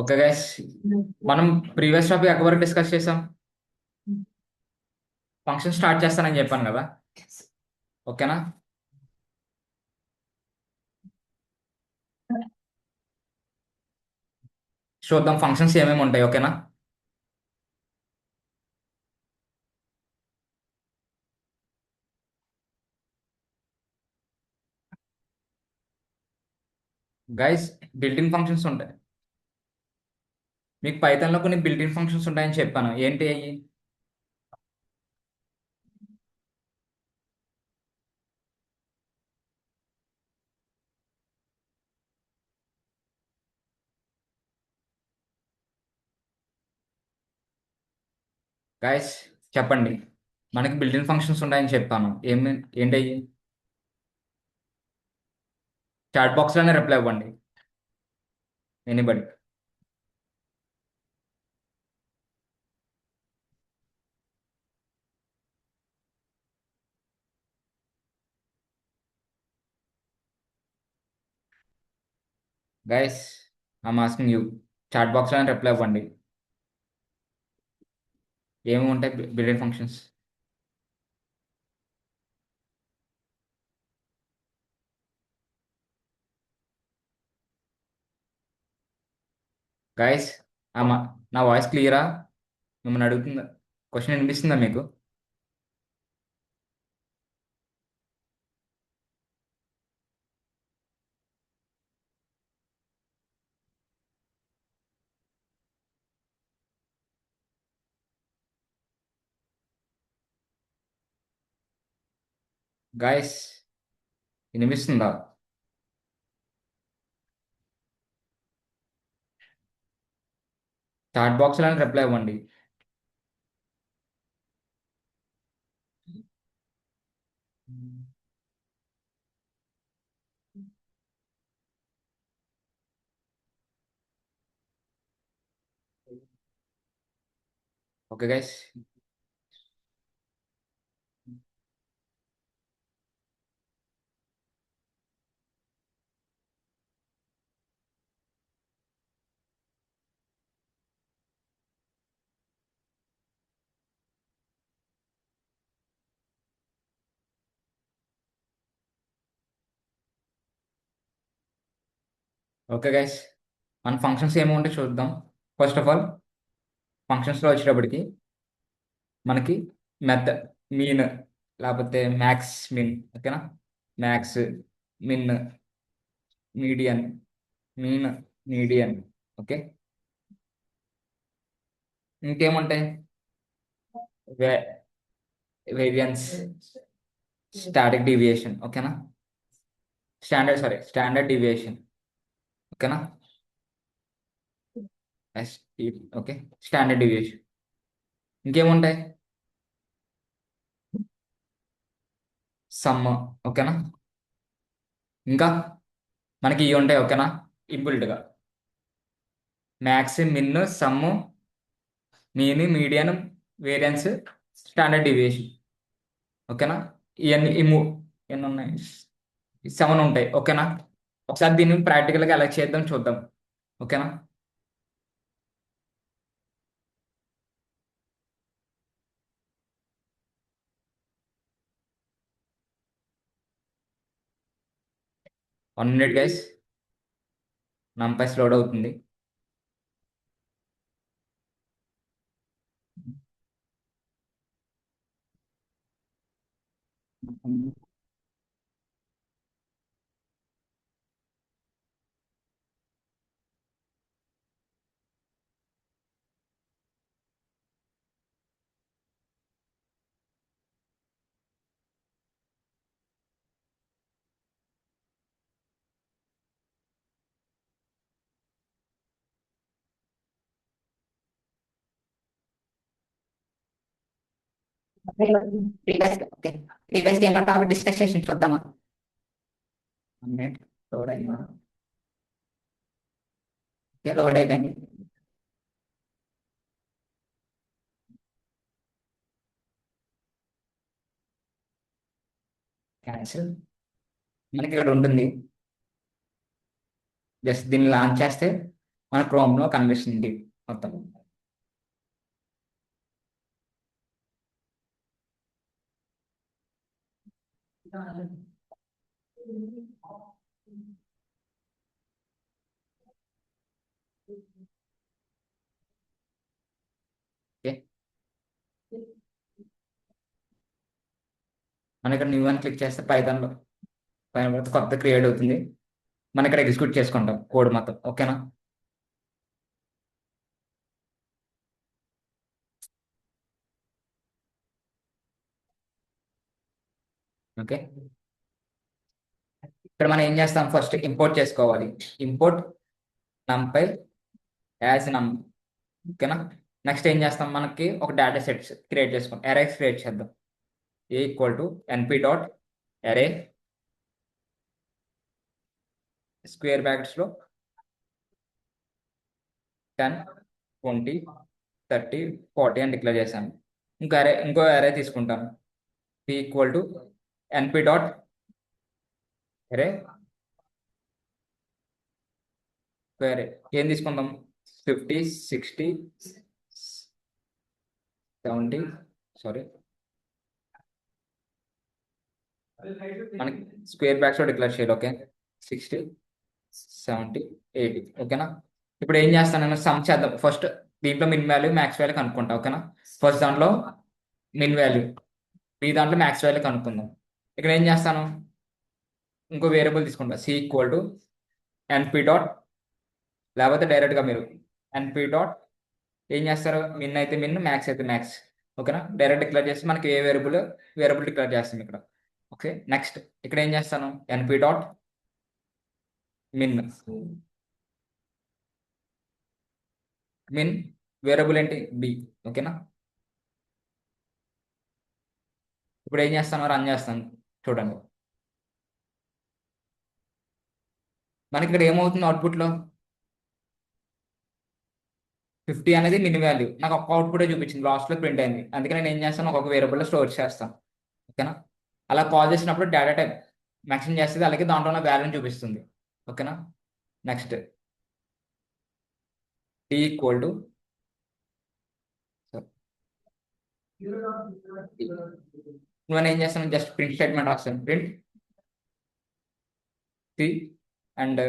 Okay guys, మనం previous topic ఎక్కడ వరకు డిస్కస్ చేసాం? ఫంక్షన్ స్టార్ట్ చేస్తానని చెప్పాను కదా, ఓకేనా? చూద్దాం ఫంక్షన్స్ ఏమేమి ఉంటాయి, ఓకేనా? గైస్, బిల్ట్ ఇన్ ఫంక్షన్స్ ఉంటాయి. మీకు పైథాన్లో కొన్ని బిల్ట్ ఇన్ ఫంక్షన్స్ ఉంటాయని చెప్పాను, ఏంటి అయ్యి? గైస్ చెప్పండి, మనకి బిల్ట్ ఇన్ ఫంక్షన్స్ ఉంటాయని చెప్పాను, ఏంటి అయ్యి? చాట్ బాక్స్లోనే రిప్లై ఇవ్వండి, anybody. Guys, I'm asking you, chat బాక్స్లోనే రిప్లై ఇవ్వండి. ఏమి ఉంటాయి బిల్ట్ ఇన్ ఫంక్షన్స్? గైస్, నా వాయిస్ క్లియరా? మిమ్మల్ని అడుగుతుందా? క్వశ్చన్ వినిపిస్తుందా మీకు? గాయస్, వినిపిస్తుందా? చాట్ బాక్స్లో రిప్లై ఇవ్వండి. Okay guys. ఓకే గైస్, మన ఫంక్షన్స్ ఏముంటే చూద్దాం. ఫస్ట్ ఆఫ్ ఆల్, ఫంక్షన్స్లో వచ్చేటప్పటికి మనకి మెథడ్, మీన్, లేకపోతే మ్యాక్స్ మిన్, ఓకేనా? Max, min, median, mean, median, okay. ఇంకేముంటాయి? వే వేరియన్స్, స్టాటిక్ డీవియేషన్, ఓకేనా? స్టాండర్డ్ డీవియేషన్, ఓకేనా? Okay, standard deviation. ఇంకేముంటాయి? సమ్, ఓకేనా? ఇంకా మనకి ఇవి ఉంటాయి, ఓకేనా? ఇన్బుల్ట్గా max, min, sum, mean, median, variance, standard deviation, ఓకేనా? ఇవన్నీ ఎన్ని ఉన్నాయి? 7 ఉంటాయి, ఓకేనా? ఒకసారి దీన్ని ప్రాక్టికల్గా ఎలా చేద్దాం చూద్దాం, ఓకేనా? 1 మినిట్ గైస్, నంపైస్ లోడ్ అవుతుంది. ఓకే, ప్రీవియస్ ఏమన్నా టాపిక్ డిస్కస్ చేసి చూద్దామా? 1 మినిట్, లోడ్ అయిందా? ఓకే, లోడ్ అయిపోయింది. క్యాన్సిల్. మనకి ఇక్కడ ఉంటుంది జస్ట్ దీన్ని లాంచ్ చేస్తే మన క్రోమ్లో కనిపిస్తుంది మొత్తం. ఓకే, మన ఇక్కడ న్యూ అని క్లిక్ చేస్తే పైథాన్లో పైన పడితే కొత్త క్రియేట్ అవుతుంది. మనం ఇక్కడ ఎగ్జిక్యూట్ చేసుకుంటాం కోడ్ మొత్తం. ఓకేనా? ఓకే, ఇక్కడ మనం ఏం చేస్తాం, ఫస్ట్ ఇంపోర్ట్ చేసుకోవాలి. Import numpy as num. ఓకేనా? నెక్స్ట్ ఏం చేస్తాం, మనకి ఒక డేటా సెట్స్ క్రియేట్ చేసుకుంటాం, అరేస్ క్రియేట్ చేద్దాం. A equal to np dot array square బ్రాకెట్స్లో 10, 20, 30, 40 అని డిక్లేర్ చేశాను. ఇంకో అరే తీసుకుంటాను. p equal to np dot array square. ఏం తీసుకుందాం, 50, 60, 70, సారీ మనకి స్క్వేర్ బ్రాకెట్స్లో డిక్లేర్ చేయాలి. ఓకే, 60, 70, 80. ఓకేనా? ఇప్పుడు ఏం చేస్తాను, నేను సమ్ చేద్దాం. ఫస్ట్ దీంట్లో మిన్ వాల్యూ మ్యాక్స్ వాల్యూ కనుక్కుంటా. ఓకేనా? ఫస్ట్ దాంట్లో మిన్ వాల్యూ, ఈ దాంట్లో మ్యాక్స్ వాల్యూ కనుక్కుందాం. ఇక్కడ ఏం చేస్తాను, ఇంకో వేరియబుల్ తీసుకుంటా, C equal to np dot, లేకపోతే డైరెక్ట్గా మీరు np డాట్ ఏం చేస్తారు, మిన్ అయితే మిన్, మ్యాక్స్ అయితే మ్యాక్స్. ఓకేనా? డైరెక్ట్ డిక్లేర్ చేస్తే మనకి ఏ వేరియబుల్ డిక్లేర్ చేస్తాం ఇక్కడ. ఓకే, నెక్స్ట్ ఇక్కడ ఏం చేస్తాను, np డాట్ మిన్. మిన్ వేరియబుల్ ఏంటి, బి. ఓకేనా? ఇప్పుడు ఏం చేస్తాను, రన్ చేస్తాను, చూడండి. మనకి ఇక్కడ ఏమవుతుంది, అవుట్పుట్లో 50 అనేది మిన్ వాల్యూ. నాకు ఒక అవుట్పుట్ చూపించింది, లాస్ట్లో ప్రింట్ అయింది. అందుకే నేను ఏం చేస్తాను, ఒక్కొక్క వేరియబుల్లో స్టోర్ చేస్తాను. ఓకేనా? అలా కాల్ చేసినప్పుడు డేటా టైప్ మెన్షన్ చేస్తుంది, అలాగే దాంట్లో ఉన్న వాల్యూని చూపిస్తుంది. ఓకేనా? నెక్స్ట్ టీ ఈక్వల్ టు నువ్వు ఏం చేస్తాను, జస్ట్ ప్రింట్ స్టేట్మెంట్ రాస్తాను. Print T and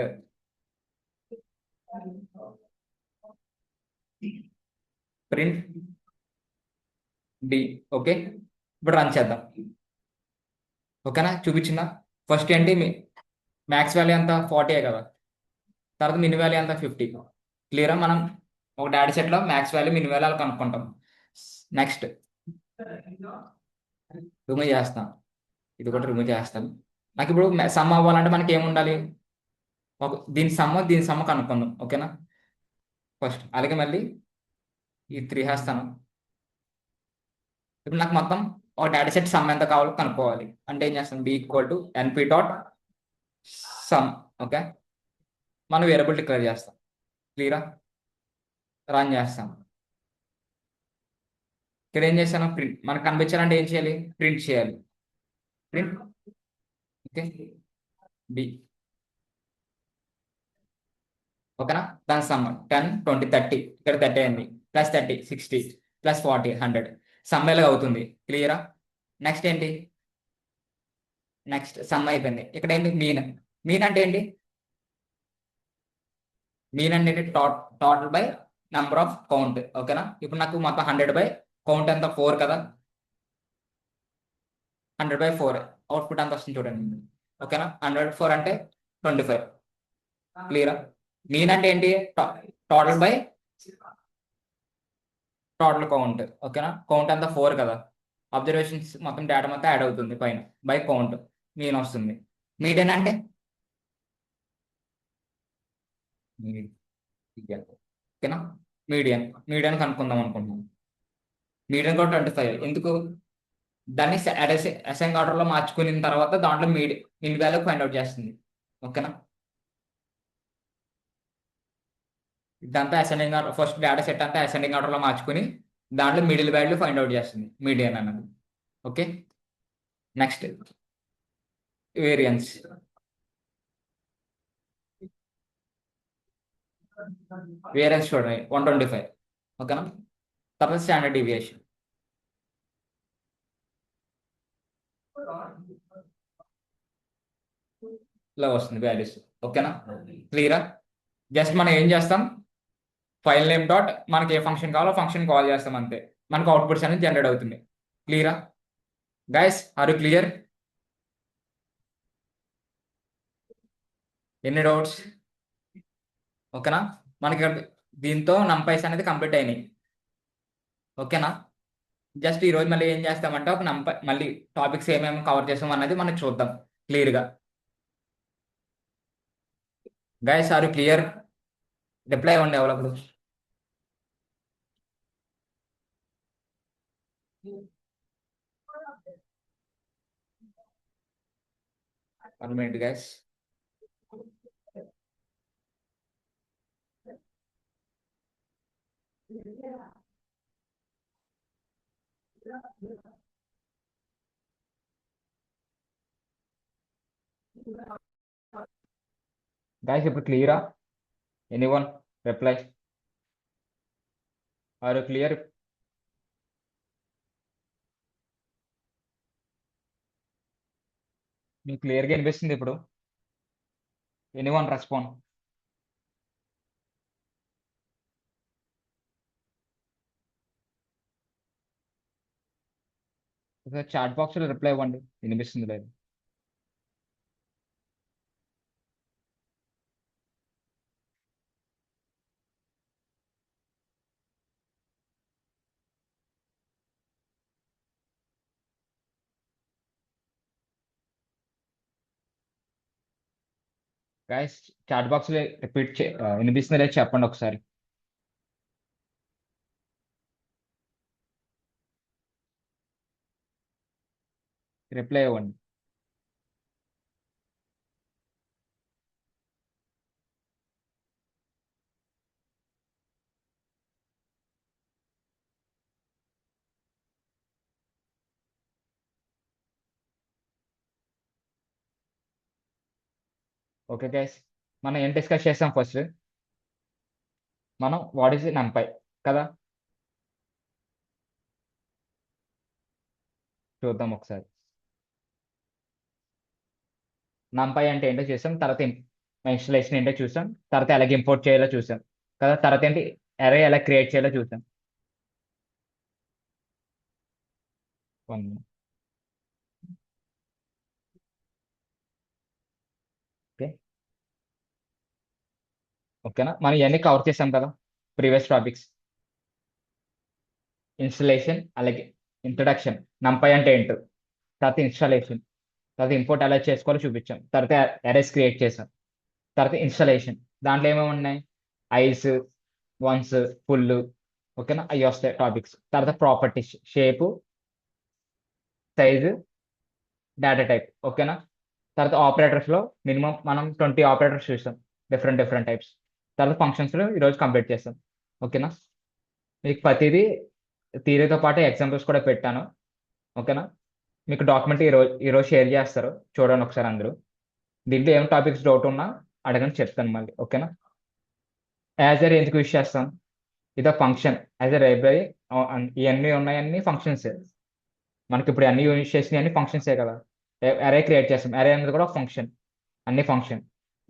print D. Okay, ఇప్పుడు రన్ చేద్దాం. ఓకేనా? చూపించిందా? ఫస్ట్ ఏంటి, మ్యాక్స్ వాల్యూ ఎంత, 40 కదా. తర్వాత మిన్ వాల్యూ ఎంత, 50. క్లియరా? మనం ఒక డేటా సెట్లో మ్యాక్స్ వాల్యూ, మిన్ వాల్యూ అలా కనుక్కుంటాం. నెక్స్ట్ రిమూవ్ చేస్తాం, ఇది కూడా రిమూవ్ చేస్తాం. నాకు ఇప్పుడు సమ్ అవ్వాలంటే మనకి ఏముండాలి, దీని సమ్ కనుక్కుందాం. ఓకేనా? ఫస్ట్ అలాగే మళ్ళీ ఈ 3 వేస్తాను. ఇప్పుడు నాకు మొత్తం ఒక డేటా సెట్ సమ్ ఎంత కావాలో కనుక్కోవాలి. అంటే ఏం చేస్తాం, B equal to np dot sum. Okay, మనం వేరియబుల్ డిక్లేర్ చేస్తాం. క్లియరా? రన్ చేస్తాం. ఇక్కడ ఏం చేస్తాను, ప్రింట్. మనకు కనిపించాలంటే ఏం చేయాలి, ప్రింట్ చేయాలి. Print okay B. ఓకేనా? దాని సమ్ 10, 20, 30. ఇక్కడ 30 అయింది, ప్లస్ 30, 60, ప్లస్ 40, 100. సమ్ ఎలాగ అవుతుంది. క్లియరా? నెక్స్ట్ ఏంటి, నెక్స్ట్ సమ్ అయిపోయింది. ఇక్కడ ఏంటి, మీన్. మీన్ అంటే ఏంటి, మీన్ అంటే total by number of count. ఓకేనా? ఇప్పుడు నాకు మొత్తం 100 బై కౌంట్ ఎంత, 4 కదా. 100/4 అవుట్పుట్ అంత వస్తుంది చూడండి. ఓకేనా? 104 అంటే 25. క్లియరా? మీన్ అంటే ఏంటి, టోటల్ బై టోటల్ కౌంట్. ఓకేనా? కౌంట్ అంతా 4 కదా. అబ్జర్వేషన్స్ మొత్తం డేటా మొత్తం యాడ్ అవుతుంది పైన, బై కౌంట్ మీన్ వస్తుంది. మీడియన్ అంటే ఓకేనా, మీడియన్ కనుక్కుందాం అనుకుంటున్నాం. మీడియన్ కూడా 25. ఎందుకు, దాన్ని అసైన్ ఆర్డర్లో మార్చుకున్న తర్వాత దాంట్లో మీన్ వాల్యూ ఫైండ్ అవుట్ చేస్తుంది. ఓకేనా? ఇదంతా ascending order, first data set అంతా అసెండింగ్ ఆర్డర్లో మార్చుకుని దాంట్లో మిడిల్ వాల్యూ ఫైండ్ అవుట్ చేస్తుంది, మీడియన్ అన్నది. Okay, next variance. వేరియన్స్ చూడండి 125, ఓకేనా. తర్వాత స్టాండర్డ్ డీవియేషన్ ఇలా వస్తుంది వాల్యూస్, ఓకేనా. క్లియరా? జస్ట్ మనం ఏం చేస్తాం, ఫైల్ నేమ్ డాట్ మనకి ఏ ఫంక్షన్ కావాలో ఫంక్షన్ కాల్ చేస్తాం అంతే, మనకు అవుట్పుట్స్ అనేది జనరేట్ అవుతుంది. క్లియరా గైస్, ఆర్ యూ క్లియర్? ఎన్ని డౌట్స్? ఓకేనా. మనకి దీంతో నంపైస్ అనేది కంప్లీట్ అయినాయి, ఓకేనా. జస్ట్ ఈ రోజు మళ్ళీ ఏం చేస్తామంటే ఒక మళ్ళీ టాపిక్స్ ఏమేమి కవర్ చేస్తాం అన్నది మనం చూద్దాం క్లియర్గా. Guys, are you clear? Reply ఇవ్వండి ఎవరప్పుడు. One minute guys. గైస్ ఇప్పుడు క్లియరా? Anyone reply? Are you clear? మీకు క్లియర్గా వినిపిస్తుంది ఇప్పుడు? Anyone respond? చాట్ బాక్స్ లో రిప్లై ఇవ్వండి, వినిపిస్తుంది లేదు. గైస్ చాట్ బాక్స్ లో వినిపిస్తుంది లేదు చెప్పండి ఒకసారి. రిప్లై ఇవ్వండి. ఓకే గైస్, మనం ఏం డిస్కస్ చేస్తాం ఫస్ట్, మనం వాట్ ఈస్ నంపై కదా, చూద్దాం ఒకసారి. నంపై అంటే ఏంటో చూసాం, తర్వాత ఇన్స్టలేషన్ ఏంటో చూసాం, తర్వాత ఎలాగ ఇంపోర్ట్ చేయాలో చూసాం కదా, తర్వాత ఏంటి అరే ఎలా క్రియేట్ చేయాలో చూసాం. One minute. ఓకే, ఓకేనా. మనం ఇవన్నీ కవర్ చేసాం కదా ప్రీవియస్ టాపిక్స్. ఇన్స్టలేషన్, అలాగే ఇంట్రడక్షన్, నంపై అంటే ఏంటో, తర్వాత ఇన్స్టాలేషన్, తర్వాత ఇంపోర్ట్ ఎలా చేసుకోవాలో చూపించాం, తర్వాత అరేస్ క్రియేట్ చేసాం, తర్వాత ఇన్స్టాలేషన్, దాంట్లో ఏమేమి ఉన్నాయి, ఐస్, వన్స్, ఫుల్, ఓకేనా, అవి వస్తాయి టాపిక్స్. తర్వాత properties, shape, size, data type, ఓకేనా. తర్వాత ఆపరేటర్స్ లో మినిమం మనం 20 ఆపరేటర్స్ చూస్తాం, డిఫరెంట్ డిఫరెంట్ టైప్స్. తర్వాత ఫంక్షన్స్ లో ఈరోజు కంప్లీట్ చేస్తాం, ఓకేనా. మీకు ప్రతిదీ థియరీతో పాటు ఎగ్జాంపుల్స్ కూడా పెట్టాను, ఓకేనా. మీకు డాక్యుమెంట్ ఈరోజు షేర్ చేస్తారు, చూడండి ఒకసారి అందరూ. దీంట్లో ఏం టాపిక్స్ డౌట్ ఉన్నా అడగని చెప్తాను మళ్ళీ, ఓకేనా. యాజ్ ఎ ఎందుకు యూస్ చేస్తాం, ఇదో ఫంక్షన్ యాజ్ ఎ లైబ్రరీ. ఇవన్నీ ఉన్నాయన్నీ ఫంక్షన్స్, మనకి ఇప్పుడు అన్ని యూజ్ చేసినవి అన్ని ఫంక్షన్సే కదా. అరే క్రియేట్ చేస్తాం, అరే అనేది కూడా ఫంక్షన్, అన్ని ఫంక్షన్.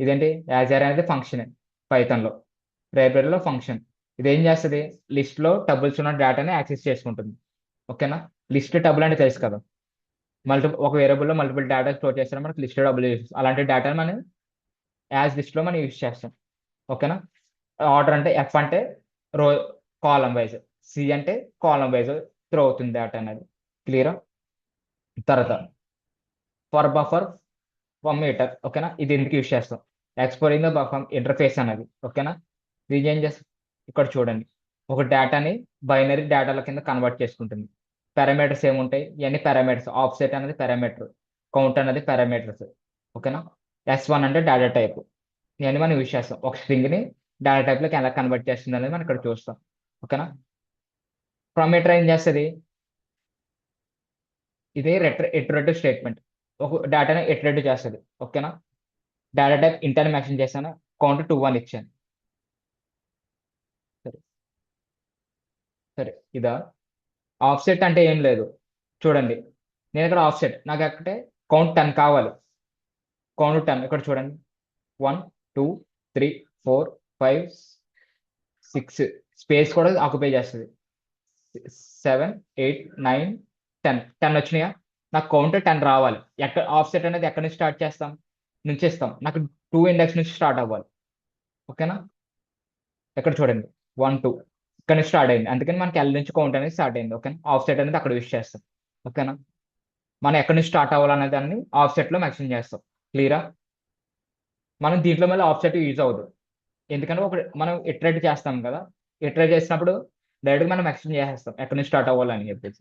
ఇదేంటి, యాజ్ అరే అనేది ఫంక్షన్ పైథాన్లో, లైబ్రరీలో ఫంక్షన్. ఇది ఏం చేస్తుంది, లిస్ట్లో టబుల్స్ ఉన్న డేటాని యాక్సెస్ చేసుకుంటుంది, ఓకేనా. లిస్ట్ టబుల్ అంటే తెలుసు కదా, ఒక వేరియబుల్లో మల్టిపుల్ డేటా స్టోర్ చేస్తాం, మనకి లిస్ట్ డబుల్ యూస్, అలాంటి డేటాని మనం యాజ్ లిస్ట్లో మనం యూజ్ చేస్తాం, ఓకేనా. ఆర్డర్ అంటే ఎఫ్ అంటే రో, కాలం వైజ్, సి అంటే కాలం వైజ్ త్రో అవుతుంది డేటా అనేది. క్లియరా? తర్వాత ఫర్ బఫర్, వన్ మీటర్, ఓకేనా. ఇది ఎందుకు యూజ్ చేస్తాం, ఎక్స్పోరింగ్ బఫర్ ఇంటర్ఫేస్ అనేది, ఓకేనా. ఇది ఏం చేస్తాం, ఇక్కడ చూడండి, ఒక డేటాని బైనరీ డేటాల కింద కన్వర్ట్ చేసుకుంటుంది. పారామీటర్స్ ఏముంటాయి, ఇవన్నీ పారామీటర్స్. ఆఫ్సెట్ అనేది పారామీటర్, కౌంట్ అనేది పారామీటర్స్, ఓకేనా. S1 అంటే డేటా టైప్. ఇవన్నీ మనం యూజ్ చేస్తాం, ఒక స్ట్రింగ్ని డేటా టైప్లోకి ఎలా కన్వర్ట్ చేస్తుంది అనేది మనం ఇక్కడ చూస్తాం, ఓకేనా. ఫ్రమ్ మీటర్ ఏం చేస్తుంది, ఇది ఇటరేటివ్ స్టేట్మెంట్, ఒక డేటాని ఇటరేటివ్ చేస్తుంది, ఓకేనా. డేటా టైప్ ఇంటర్ మెన్షన్ చేశాను, కౌంట్ 2 1 ఇచ్చాను, సరే ఇదా ఆఫ్సెట్ అంటే ఏం లేదు. చూడండి నేను ఇక్కడ ఆఫ్సెట్ నాకు అక్కడే కౌంట్ 10 కావాలి. కౌంట్ 10 ఇక్కడ చూడండి 1 2 3 4 5 6 స్పేస్ కూడా ఆక్యుపై చేస్తుంది. 7 8 9 10 వచ్చినాయా? నాకు కౌంటర్ 10 రావాలి. ఎక్కడ ఆఫ్సెట్ అనేది ఎక్కడి నుంచి స్టార్ట్ చేస్తాం నుంచి ఇస్తాం. నాకు 2 ఇండెక్స్ నుంచి స్టార్ట్ అవ్వాలి. ఓకేనా? ఎక్కడ చూడండి 1 2 ఇక్కడ నుంచి స్టార్ట్ అయింది. అందుకని మనకి ఎల్ నుంచి కౌంట్ అనేది స్టార్ట్ అయింది. ఓకేనా? ఆఫ్సెట్ అనేది అక్కడ యూస్ చేస్తాం. ఓకేనా? మనం ఎక్కడి నుంచి స్టార్ట్ అవ్వాలనే దాన్ని ఆఫ్సెట్ లో మెన్షన్ చేస్తాం. క్లియరా? మనం దీంట్లో మళ్ళీ ఆఫ్సెట్ యూజ్ అవ్వదు. ఎందుకంటే ఒక మనం ఇటరేట్ చేస్తాం కదా, ఇటరేట్ చేసినప్పుడు డైరెక్ట్గా మనం మెన్షన్ చేసేస్తాం ఎక్కడి నుంచి స్టార్ట్ అవ్వాలని చెప్పేసి.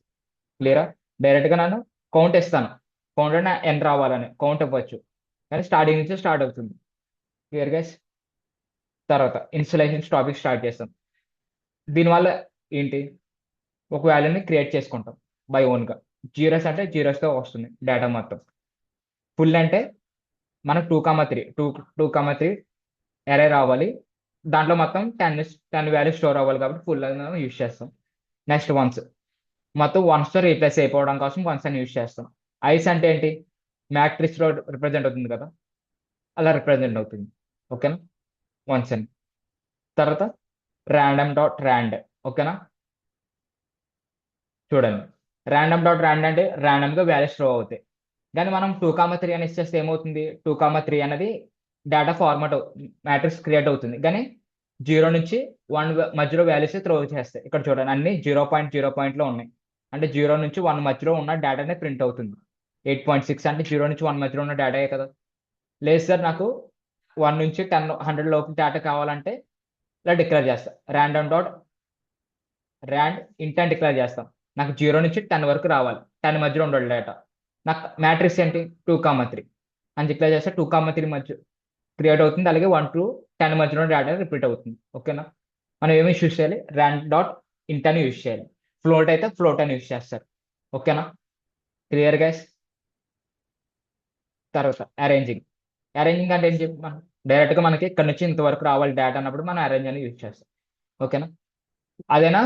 క్లియరా? డైరెక్ట్గా నేను కౌంట్ ఇస్తాను. కౌంట్ అంటే ఎన్ రావాలని కౌంట్ ఇవ్వచ్చు, కానీ స్టార్టింగ్ నుంచి స్టార్ట్ అవుతుంది. Clear guys? తర్వాత ఇన్స్టలేషన్స్ టాపిక్ స్టార్ట్ చేస్తాం. దీనివల్ల ఏంటి, ఒక వాల్యూని క్రియేట్ చేసుకుంటాం బై ఓన్గా. జీరోస్ అంటే జీరోస్తో వస్తుంది డేటా మొత్తం. ఫుల్ అంటే మనకు 2,3 2,3 అరే రావాలి. దాంట్లో మొత్తం 10 వాల్యూ స్టోర్ అవ్వాలి కాబట్టి ఫుల్ అని యూజ్ చేస్తాం. నెక్స్ట్ వన్స్ మొత్తం వన్స్తో రీప్లేస్ అయిపోవడం కోసం వన్స్ అని యూజ్ చేస్తాం. ఐస్ అంటే ఏంటి, మ్యాట్రిక్స్లో రిప్రజెంట్ అవుతుంది కదా, అలా రిప్రజెంట్ అవుతుంది. ఓకేనా? వన్స్ అని. తర్వాత ర్యాండమ్ డాట్ ర్యాండ్. ఓకేనా? చూడండి ర్యాండమ్ డాట్ ర్యాండ్ అంటే ర్యాండమ్గా వాల్యూ స్టోర్ అవుతాయి. కానీ మనం 2,3 అని ఇచ్చేస్తే ఏమవుతుంది, 2,3 అనేది డేటా ఫార్మాట్ మ్యాట్రిక్స్ క్రియేట్ అవుతుంది. కానీ 0 నుంచి 1 మధ్యలో వాల్యూస్ త్రో చేస్తాయి. ఇక్కడ చూడండి అన్ని 0.0 ఉన్నాయి. అంటే 0 నుంచి 1 మధ్యలో ఉన్న డేటానే ప్రింట్ అవుతుంది. 8.6 అంటే 0 నుంచి 1 మధ్యలో ఉన్న డేటాయే కదా. లేదు సార్ నాకు 1 నుంచి 10 100 లోపు డేటా కావాలంటే ఇలా డిక్లేర్ చేస్తాం. ర్యాండమ్ డాట్ ర్యాండ్ ఇంట్ అని డిక్లేర్ చేస్తాం. నాకు 0 నుంచి 10 వరకు రావాలి, 10 మధ్యలో ఉండాలి డేటా. నాకు మ్యాట్రిక్స్ ఏంటి 2,3 అని డిక్లేర్ చేస్తే 2,3 మధ్య క్రియేట్ అవుతుంది. అలాగే 1 to 10 మధ్యలో డేటా రిపీట్ అవుతుంది. ఓకేనా? మనం ఏమి యూస్ చేయాలి, ర్యాండ్ డాట్ ఇంట్ అని యూస్ చేయాలి. ఫ్లోట్ అయితే ఫ్లోట్ అని యూస్ చేస్తారు. ఓకేనా? Clear guys? తర్వాత అరేంజింగ్. అరేంజింగ్ అంటే ఏం చెప్పి మనం డైరెక్ట్గా మనకి ఇక్కడ నుంచి ఇంతవరకు రావాలి డేటా అన్నప్పుడు మనం అరేంజ్ అని యూజ్ చేస్తాం. ఓకేనా? అదేనా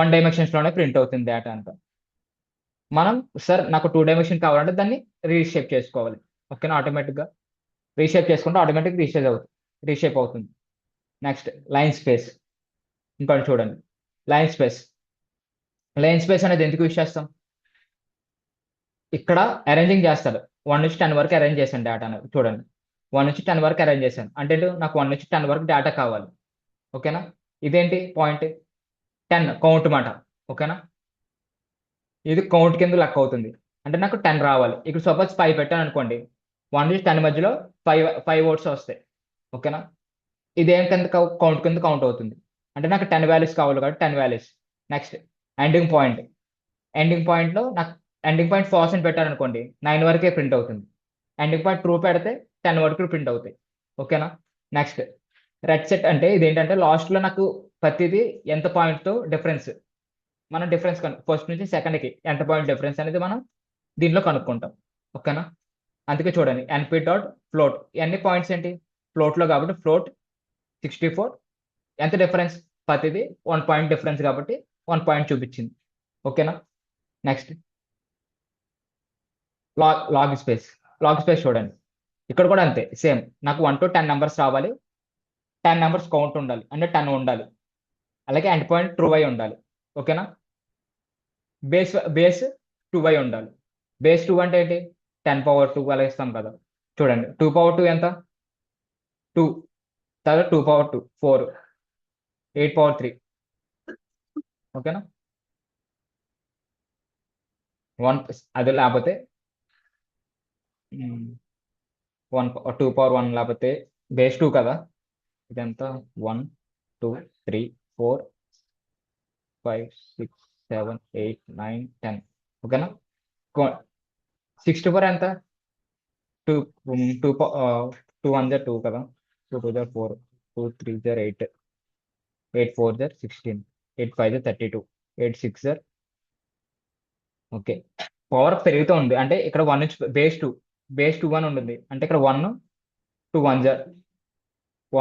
1 డైమెన్షన్స్లోనే ప్రింట్ అవుతుంది డేటా అంతా. మనం సార్ నాకు 2 డైమెన్షన్ కావాలంటే దాన్ని రీషేప్ చేసుకోవాలి. ఓకేనా? ఆటోమేటిక్గా రీషేప్ చేసుకుంటే ఆటోమేటిక్ రీషేప్ అవుతుంది. Next line space. ఇంకోటి చూడండి లైన్ స్పేస్. లైన్ స్పేస్ అనేది ఎందుకు యూజ్ చేస్తాం, ఇక్కడ అరేంజింగ్ చేస్తాడు. 1 నుంచి 10 వరకు అరేంజ్ చేశాను డేటా అనేది. చూడండి 1 నుంచి 10 వరకు అరేంజ్ చేశాను అంటే నాకు 1 నుంచి 10 వరకు డేటా కావాలి. ఓకేనా? ఇదేంటి పాయింట్ 10 కౌంట్ మాట. ఓకేనా? ఇది కౌంట్ కింద లెక్క అవుతుంది. అంటే నాకు 10 రావాలి. ఇక్కడ సపోజ్ 5 పెట్టాను అనుకోండి, 1 నుంచి 10 మధ్యలో 5 ఓట్స్ వస్తాయి. ఓకేనా? ఇదేం కింద కౌంట్ కింద కౌంట్ అవుతుంది. అంటే నాకు 10 వాల్యూస్ కావాలి కాబట్టి 10 values. Next ending point. Ending పాయింట్లో నాకు ఎండింగ్ పాయింట్ ఫాల్స్ అని పెట్టాను అనుకోండి, 9 వరకే ప్రింట్ అవుతుంది. ఎండింగ్ పాయింట్ ట్రూ పెడితే 10 వరకు ప్రింట్ అవుతాయి. ఓకేనా? నెక్స్ట్ రెడ్ సెట్ అంటే ఇదేంటంటే లాస్ట్లో నాకు ప్రతిదీ ఎంత పాయింట్తో డిఫరెన్స్, మనం డిఫరెన్స్ ఫస్ట్ నుంచి సెకండ్కి ఎంత పాయింట్ డిఫరెన్స్ అనేది మనం దీంట్లో కనుక్కుంటాం. ఓకేనా? అందుకే చూడండి ఎన్పి డాట్ ఫ్లోట్. ఎన్ని పాయింట్స్ ఏంటి ఫ్లోట్లో కాబట్టి ఫ్లోట్ 64. ఎంత డిఫరెన్స్, ప్రతిదీ 1 పాయింట్ డిఫరెన్స్ కాబట్టి 1 పాయింట్ చూపించింది. ఓకేనా? Next log space. Log space చూడండి ఇక్కడ కూడా అంతే సేమ్. నాకు 1 to 10 నెంబర్స్ రావాలి, 10 నెంబర్స్ కౌంట్ ఉండాలి అంటే 10 ఉండాలి. అలాగే ఎండ్ పాయింట్ ట్రూ అయి ఉండాలి. ఓకేనా? బేస్ 2 అయి ఉండాలి. బేస్ 2 అంటే ఏంటి, 10 power 2 అలా ఇస్తాం కదా. చూడండి 2 power 2 ఎంత 2, తర్వాత 2 power 2 4, 8 power 3. ఓకేనా? 1 అది లేకపోతే 2 power 1 లేకపోతే బేస్ 2 కదా. ఇదంతా 1 2 3 4 5 6 7 8 9 10. ఓకేనా? 64 ఎంత 2 2 2 1 2 కదా, 2 2 4, 2 3 8, 8 4 16, 8 5 32, 8 6. ఓకే. పవర్ పెరుగుతూ ఉంది అంటే ఇక్కడ 1 నుంచి బేస్ 2 అని ఉంటుంది అంటే ఇక్కడ 1 2 1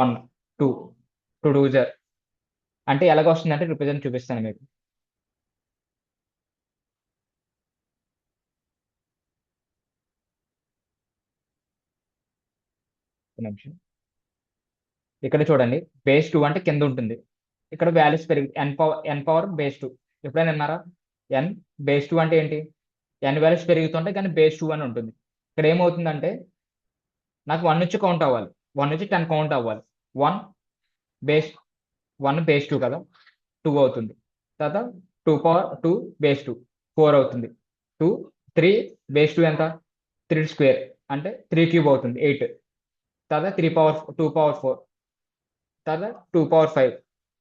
1 2 2 2 అంటే ఎలాగ వస్తుందంటే రిప్రజెంట్ చూపిస్తాను మీకు. ఒక నిమిషం. ఇక్కడ చూడండి, బేస్ 2 అంటే కింద ఉంటుంది. ఇక్కడ వాల్యూస్ పెరిగి n పవర్ బేస్ 2. ఎప్పుడైనా విన్నారా? n బేస్ 2 అంటే ఏంటి? n వాల్యూస్ పెరుగుతుంటాయి కానీ బేస్ 2 అని ఉంటుంది. ఇక్కడ ఏమవుతుందంటే నాకు 1 నుంచి కౌంట్ అవ్వాలి, 1 నుంచి 10 కౌంట్ అవ్వాలి. 1 బేస్ 1 బేస్ 2 కదా, 2 అవుతుంది. తర్వాత 2 బేస్ 2 4 అవుతుంది. 2 3 బేస్ 2 ఎంత? 3 స్క్వేర్ అంటే 3 క్యూబ్ అవుతుంది, 8. తర్వాత 2 పవర్ 4, తర్వాత 2 పవర్ 5,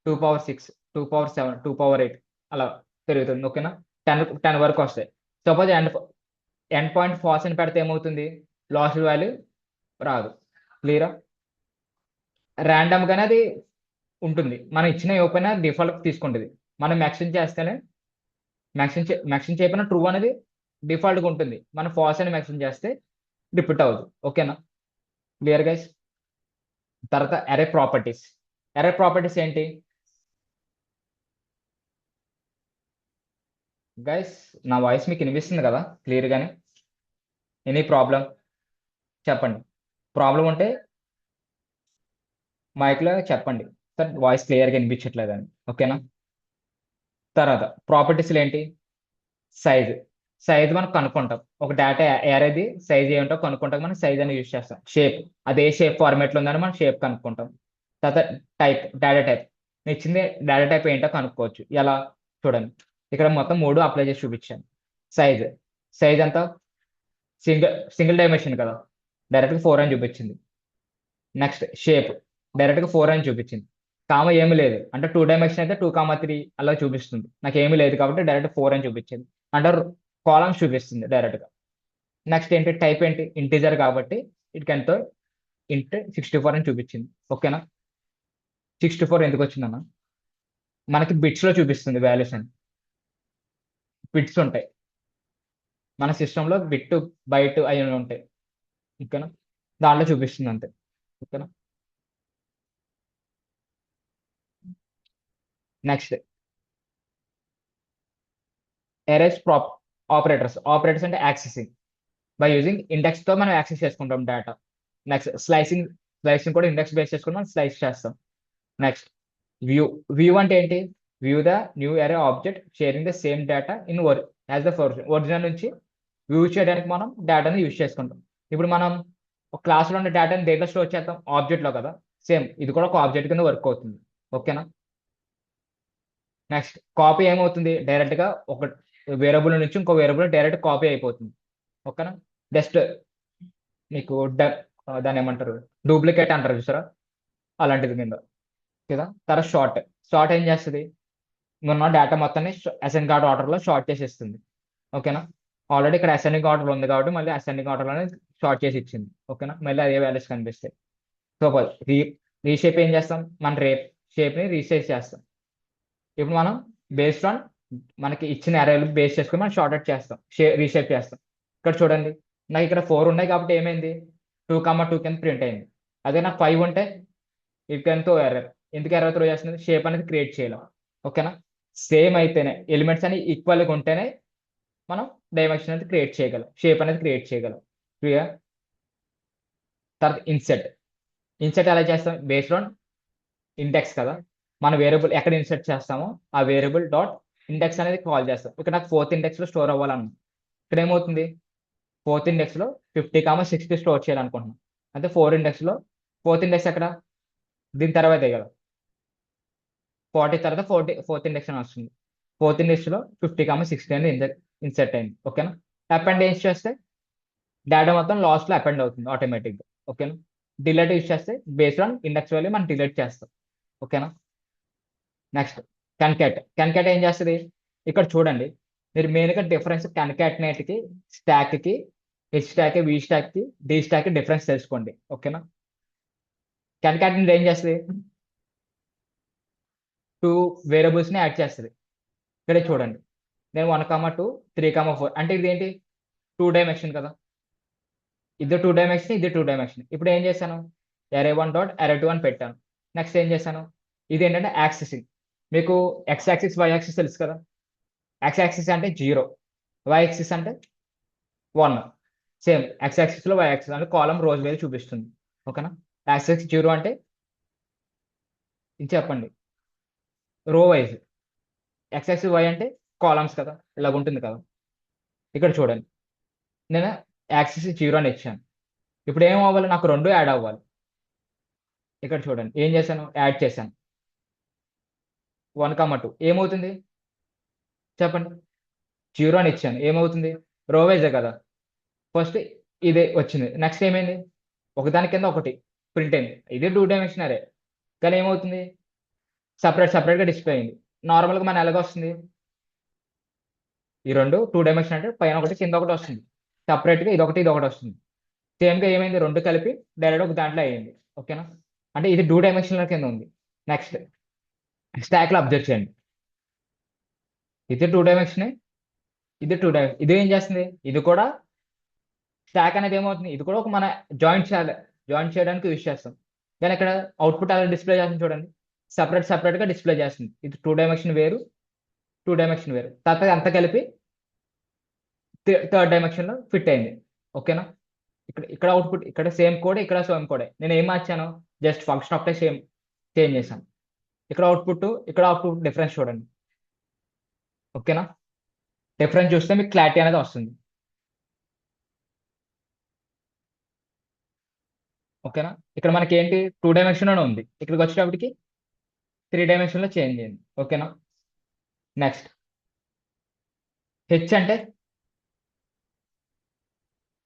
2 పవర్ 6, 2 పవర్ 7, 2 పవర్ 8 అలా పెరుగుతుంది. ఓకేనా? 10 వరకు వస్తాయి. సపోజ్ ఎండ్ పాయింట్ ఫాల్స్ అని పెడితే ఏమవుతుంది? లాస్ట్ వాల్యూ రాదు. క్లియరా? ర్యాండమ్ గానే అది ఉంటుంది. మనం ఇచ్చిన ఇవ్వకపోయినా డిఫాల్ట్ తీసుకుంటుంది. మనం మ్యాక్సిమం చేయకపోయినా ట్రూ అనేది డిఫాల్ట్గా ఉంటుంది. మనం ఫాల్స్ అని మ్యాక్సిమం చేస్తే రిపీట్ అవ్వదు. ఓకేనా? Clear guys? తర్వాత అరే ప్రాపర్టీస్ ఏంటి గైస్? నా వాయిస్ మీకు వినిపిస్తుంది కదా క్లియర్ గానే? ఎనీ ప్రాబ్లం చెప్పండి. ప్రాబ్లం ఉంటే మైక్లో చెప్పండి సార్, వాయిస్ క్లియర్గా వినిపించట్లేదని. ఓకేనా? తర్వాత ప్రాపర్టీస్లు ఏంటి? సైజ్ మనం కనుక్కుంటాం. ఒక డేటా ఏరేది సైజ్ ఏంటో కనుక్కుంటాం, మనం సైజ్ అని యూజ్ చేస్తాం. షేప్, అదే షేప్ ఫార్మేట్లో ఉందని మనం షేప్ కనుక్కుంటాం. తర్వాత డేటా టైప్, ఇచ్చింది డేటా టైప్ ఏంటో కనుక్కోవచ్చు. ఎలా? చూడండి, ఇక్కడ మొత్తం 3 అప్లై చేసి చూపించాను. సైజ్ ఎంత? సింగిల్ డైమెన్షన్ కదా, డైరెక్ట్గా 4 అని చూపించింది. నెక్స్ట్ షేప్, డైరెక్ట్గా 4 అని చూపించింది. కామ ఏమి లేదు అంటే 2 డైమెన్షన్ అయితే 2, 3 అలా చూపిస్తుంది. నాకు ఏమీ లేదు కాబట్టి డైరెక్ట్ 4 అని చూపించింది. అంటే కాలమ్స్ చూపిస్తుంది డైరెక్ట్గా. నెక్స్ట్ ఏంటి? టైప్ ఏంటి? ఇంటీజర్ కాబట్టి ఇట్ ఎంతో ఇంట్ 64 అని చూపించింది. ఓకేనా? 64 ఎందుకు వచ్చిందన్న? మనకి బిట్స్ లో చూపిస్తుంది వాల్యూస్ అని. బిట్స్ ఉంటాయి మన సిస్టంలో, బిట్ బైట్ అవి ఉంటాయి. ఓకేనా? దాంట్లో చూపిస్తుంది అంతే. ఓకేనా? నెక్స్ట్ ఎరేస్ ఆపరేటర్స్ అంటే యాక్సెసింగ్ బై యూజింగ్ ఇండెక్స్ తో మనం యాక్సెస్ చేసుకుంటాం డేటా. నెక్స్ట్ స్లైసింగ్ కూడా ఇండెక్స్ బేస్ చేసుకుని మనం స్లైస్ చేస్తాం. నెక్స్ట్ వ్యూ అంటే ఏంటి? View the new array object sharing the same data in as the original నుంచి వ్యూ చేయడానికి మనం డేటాని యూజ్ చేసుకుంటాం. ఇప్పుడు మనం ఒక క్లాస్లో ఉన్న డేటాని దేంట్లో స్టోర్ చేస్తాం? ఆబ్జెక్ట్లో కదా. సేమ్ ఇది కూడా ఒక ఆబ్జెక్ట్ కింద వర్క్ అవుతుంది. ఓకేనా? నెక్స్ట్ కాపీ ఏమవుతుంది? డైరెక్ట్గా ఒక వేరియబుల్ నుంచి ఇంకో వేరియబుల్ డైరెక్ట్ కాపీ అయిపోతుంది. ఓకేనా? జస్ట్ మీకు దాన్ని ఏమంటారు, డూప్లికేట్ అంటారు చూసారా, అలాంటిది కింద కదా. తర్వాత షార్ట్ ఏం చేస్తుంది? మొన్న డేటా మొత్తాన్ని అసెండింగ్ ఆర్డర్లో షార్ట్ చేసి ఇస్తుంది. ఓకేనా? ఆల్రెడీ ఇక్కడ అసెండింగ్ ఆర్డర్ ఉంది కాబట్టి మళ్ళీ అసెండింగ్ ఆర్డర్లోనే షార్ట్ చేసి ఇచ్చింది. ఓకేనా? మళ్ళీ అదే వాల్యూస్ కనిపిస్తాయి. సపోజ్ రీషేప్ ఏం చేస్తాం? మన షేప్ని రీసైజ్ చేస్తాం. ఇప్పుడు మనం బేస్డ్ ఆన్ మనకి ఇచ్చిన అరేలు బేస్ చేసుకుని మనం షార్ట్ అవుట్ చేస్తాం, రీషేప్ చేస్తాం. ఇక్కడ చూడండి, నాకు ఇక్కడ 4 ఉన్నాయి కాబట్టి ఏమైంది? 2, 2 కింద ప్రింట్ అయింది. అదే నాకు 5 ఉంటే ఇట్ ఎంతో ఎర్రర్. ఎందుకు ఎర్రర్ త్రో చేస్తుంది? షేప్ అనేది క్రియేట్ చేయలేం. ఓకేనా? సేమ్ అయితేనే, ఎలిమెంట్స్ అని ఈక్వల్గా ఉంటేనే మనం డైమెన్షన్ అనేది క్రియేట్ చేయగలం, షేప్ అనేది క్రియేట్ చేయగలం. క్లియర్? తర్వాత ఇన్సెట్ ఎలా చేస్తాం? బేస్డ్ ఆన్ ఇండెక్స్ కదా, మన వేరియబుల్ ఎక్కడ ఇన్సర్ట్ చేస్తామో ఆ వేరియబుల్ డాట్ ఇండెక్స్ అనేది కాల్ చేస్తాం. ఇక్కడ నాకు 4th ఇండెక్స్ లో స్టోర్ అవ్వాలన్నా, ఇక్కడ ఏమవుతుంది? 4th ఇండెక్స్ లో 50, 60 స్టోర్ చేయాలనుకుంటున్నాం. అంటే 4 ఇండెక్స్ లో 4th ఇండెక్స్ ఎక్కడ? దీని తర్వాతే కదా, 40 తర్వాత 4th ఇండెక్స్ అని వస్తుంది. 4th ఇండెక్స్ లో 50, 60 అనేది ఇన్సర్ట్ అయింది. ఓకేనా? అపెండ్ ఏం చేస్తే డేటా మొత్తం లాస్ట్ లో అపెండ్ అవుతుంది ఆటోమేటిక్ గా. ఓకేనా? డిలీట్ యూస్ చేస్తే బేస్డ్ ఆన్ ఇండెక్స్ వాల్యూ మనం డిలీట్ చేస్తాం. ఓకేనా? నెక్స్ట్ కన్కాట్ ఏం చేస్తుంది? ఇక్కడ చూడండి, మీరు మెయిన్గా డిఫరెన్స్ కన్కాటినేట్ కి, స్టాక్ కి, హెచ్ స్టాక్, వి స్టాక్ కి, డి స్టాక్ కి డిఫరెన్స్ తెలుసుకోండి. ఓకేనా? కన్కాటినేట్ ఏం చేస్తుంది? 2 వేరియబుల్స్ ని యాడ్ చేస్తుంది. ఇక్కడ చూడండి, నేను 1, 2, 3, 4 అంటే ఇది ఏంటి? 2 డైమెన్షన్ కదా, ఇది 2 డైమెన్షన్, ఇది 2 డైమెన్షన్. ఇప్పుడు ఏం చేశాను? array1 డాట్ array2 అని పెట్టాను. నెక్స్ట్ ఏం చేశాను? ఇది ఏంటంటే యాక్సెసింగ్. మీకు ఎక్స్ యాక్సిస్ వై యాక్సిస్ తెలుసు కదా. ఎక్స్ యాక్సిస్ అంటే 0, వై యాక్సిస్ అంటే 1. సేమ్ ఎక్స్ యాక్సిస్ లో వై యాక్సిస్ అంటే కాలం రోజు వేలు చూపిస్తుంది. ఓకేనా. యాక్సిస్ 0 అంటే ఇది చెప్పండి row wise, X axis Y అంటే కాలమ్స్ కదా, ఇలాగ ఉంటుంది కదా. ఇక్కడ చూడండి, నేను యాక్సిస్ 0 అని ఇచ్చాను. ఇప్పుడు ఏం అవ్వాలి, నాకు రెండు యాడ్ అవ్వాలి. ఇక్కడ చూడండి ఏం చేశాను, యాడ్ చేశాను 1,2 ఏమవుతుంది చెప్పండి. 0 అని ఇచ్చాను ఏమవుతుంది, రో వైజే కదా. ఫస్ట్ ఇదే వచ్చింది, నెక్స్ట్ ఏమైంది, ఒకదాని కింద ఒకటి ప్రింట్ అయింది. ఇది 2 డైమెన్షనరే కానీ ఏమవుతుంది, సపరేట్గా డిస్ప్లే అయింది. నార్మల్గా మన ఎలాగ వస్తుంది, ఈ రెండు 2 డైమెన్షన్ అంటే పైన ఒకటి కింద ఒకటి వస్తుంది, సపరేట్గా ఇదొకటి ఇదొకటి వస్తుంది. సేమ్గా ఏమైంది, రెండు కలిపి డైరెక్ట్ ఒక దాంట్లో అయ్యింది. ఓకేనా. అంటే ఇది 2 డైమెన్షనల్ కింద ఉంది. నెక్స్ట్ స్టాక్లో అబ్జర్వ్ చేయండి, ఇది 2 డైమెన్షన్, ఇది 2 డైమెన్షన్. ఇది ఏం చేస్తుంది, ఇది కూడా స్టాక్ అనేది ఏమవుతుంది, ఇది కూడా ఒక మన జాయింట్ చేయడానికి యూజ్ చేస్తాం. కానీ ఇక్కడ అవుట్పుట్ అలా డిస్ప్లే చేస్తుంది చూడండి, సపరేట్గా డిస్ప్లే చేస్తుంది. ఇది 2 డైమెన్షన్ వేరు, 2 డైమెన్షన్ వేరు, తర్వాత అంతా కలిపి థర్డ్ డైమెన్షన్ లో ఫిట్ అయింది. ఓకేనా. ఇక్కడ అవుట్పుట్, ఇక్కడ సేమ్ కోడ్, ఇక్కడ సేమ్ కోడే. నేను ఏం మార్చాను, జస్ట్ ఫంక్షన్ ఒకటే చేంజ్ చేశాను. ఇక్కడ అవుట్పుట్ డిఫరెన్స్ చూడండి. ఓకేనా. డిఫరెన్స్ చూస్తే మీకు క్లారిటీ అనేది వస్తుంది. ఓకేనా. ఇక్కడ మనకి ఏంటి 2 డైమెన్షన్ లోనే ఉంది, ఇక్కడికి వచ్చేటప్పటికి 3 డైమెన్షన్ లో చేంజ్ అయింది. ఓకేనా. నెక్స్ట్ హెచ్ అంటే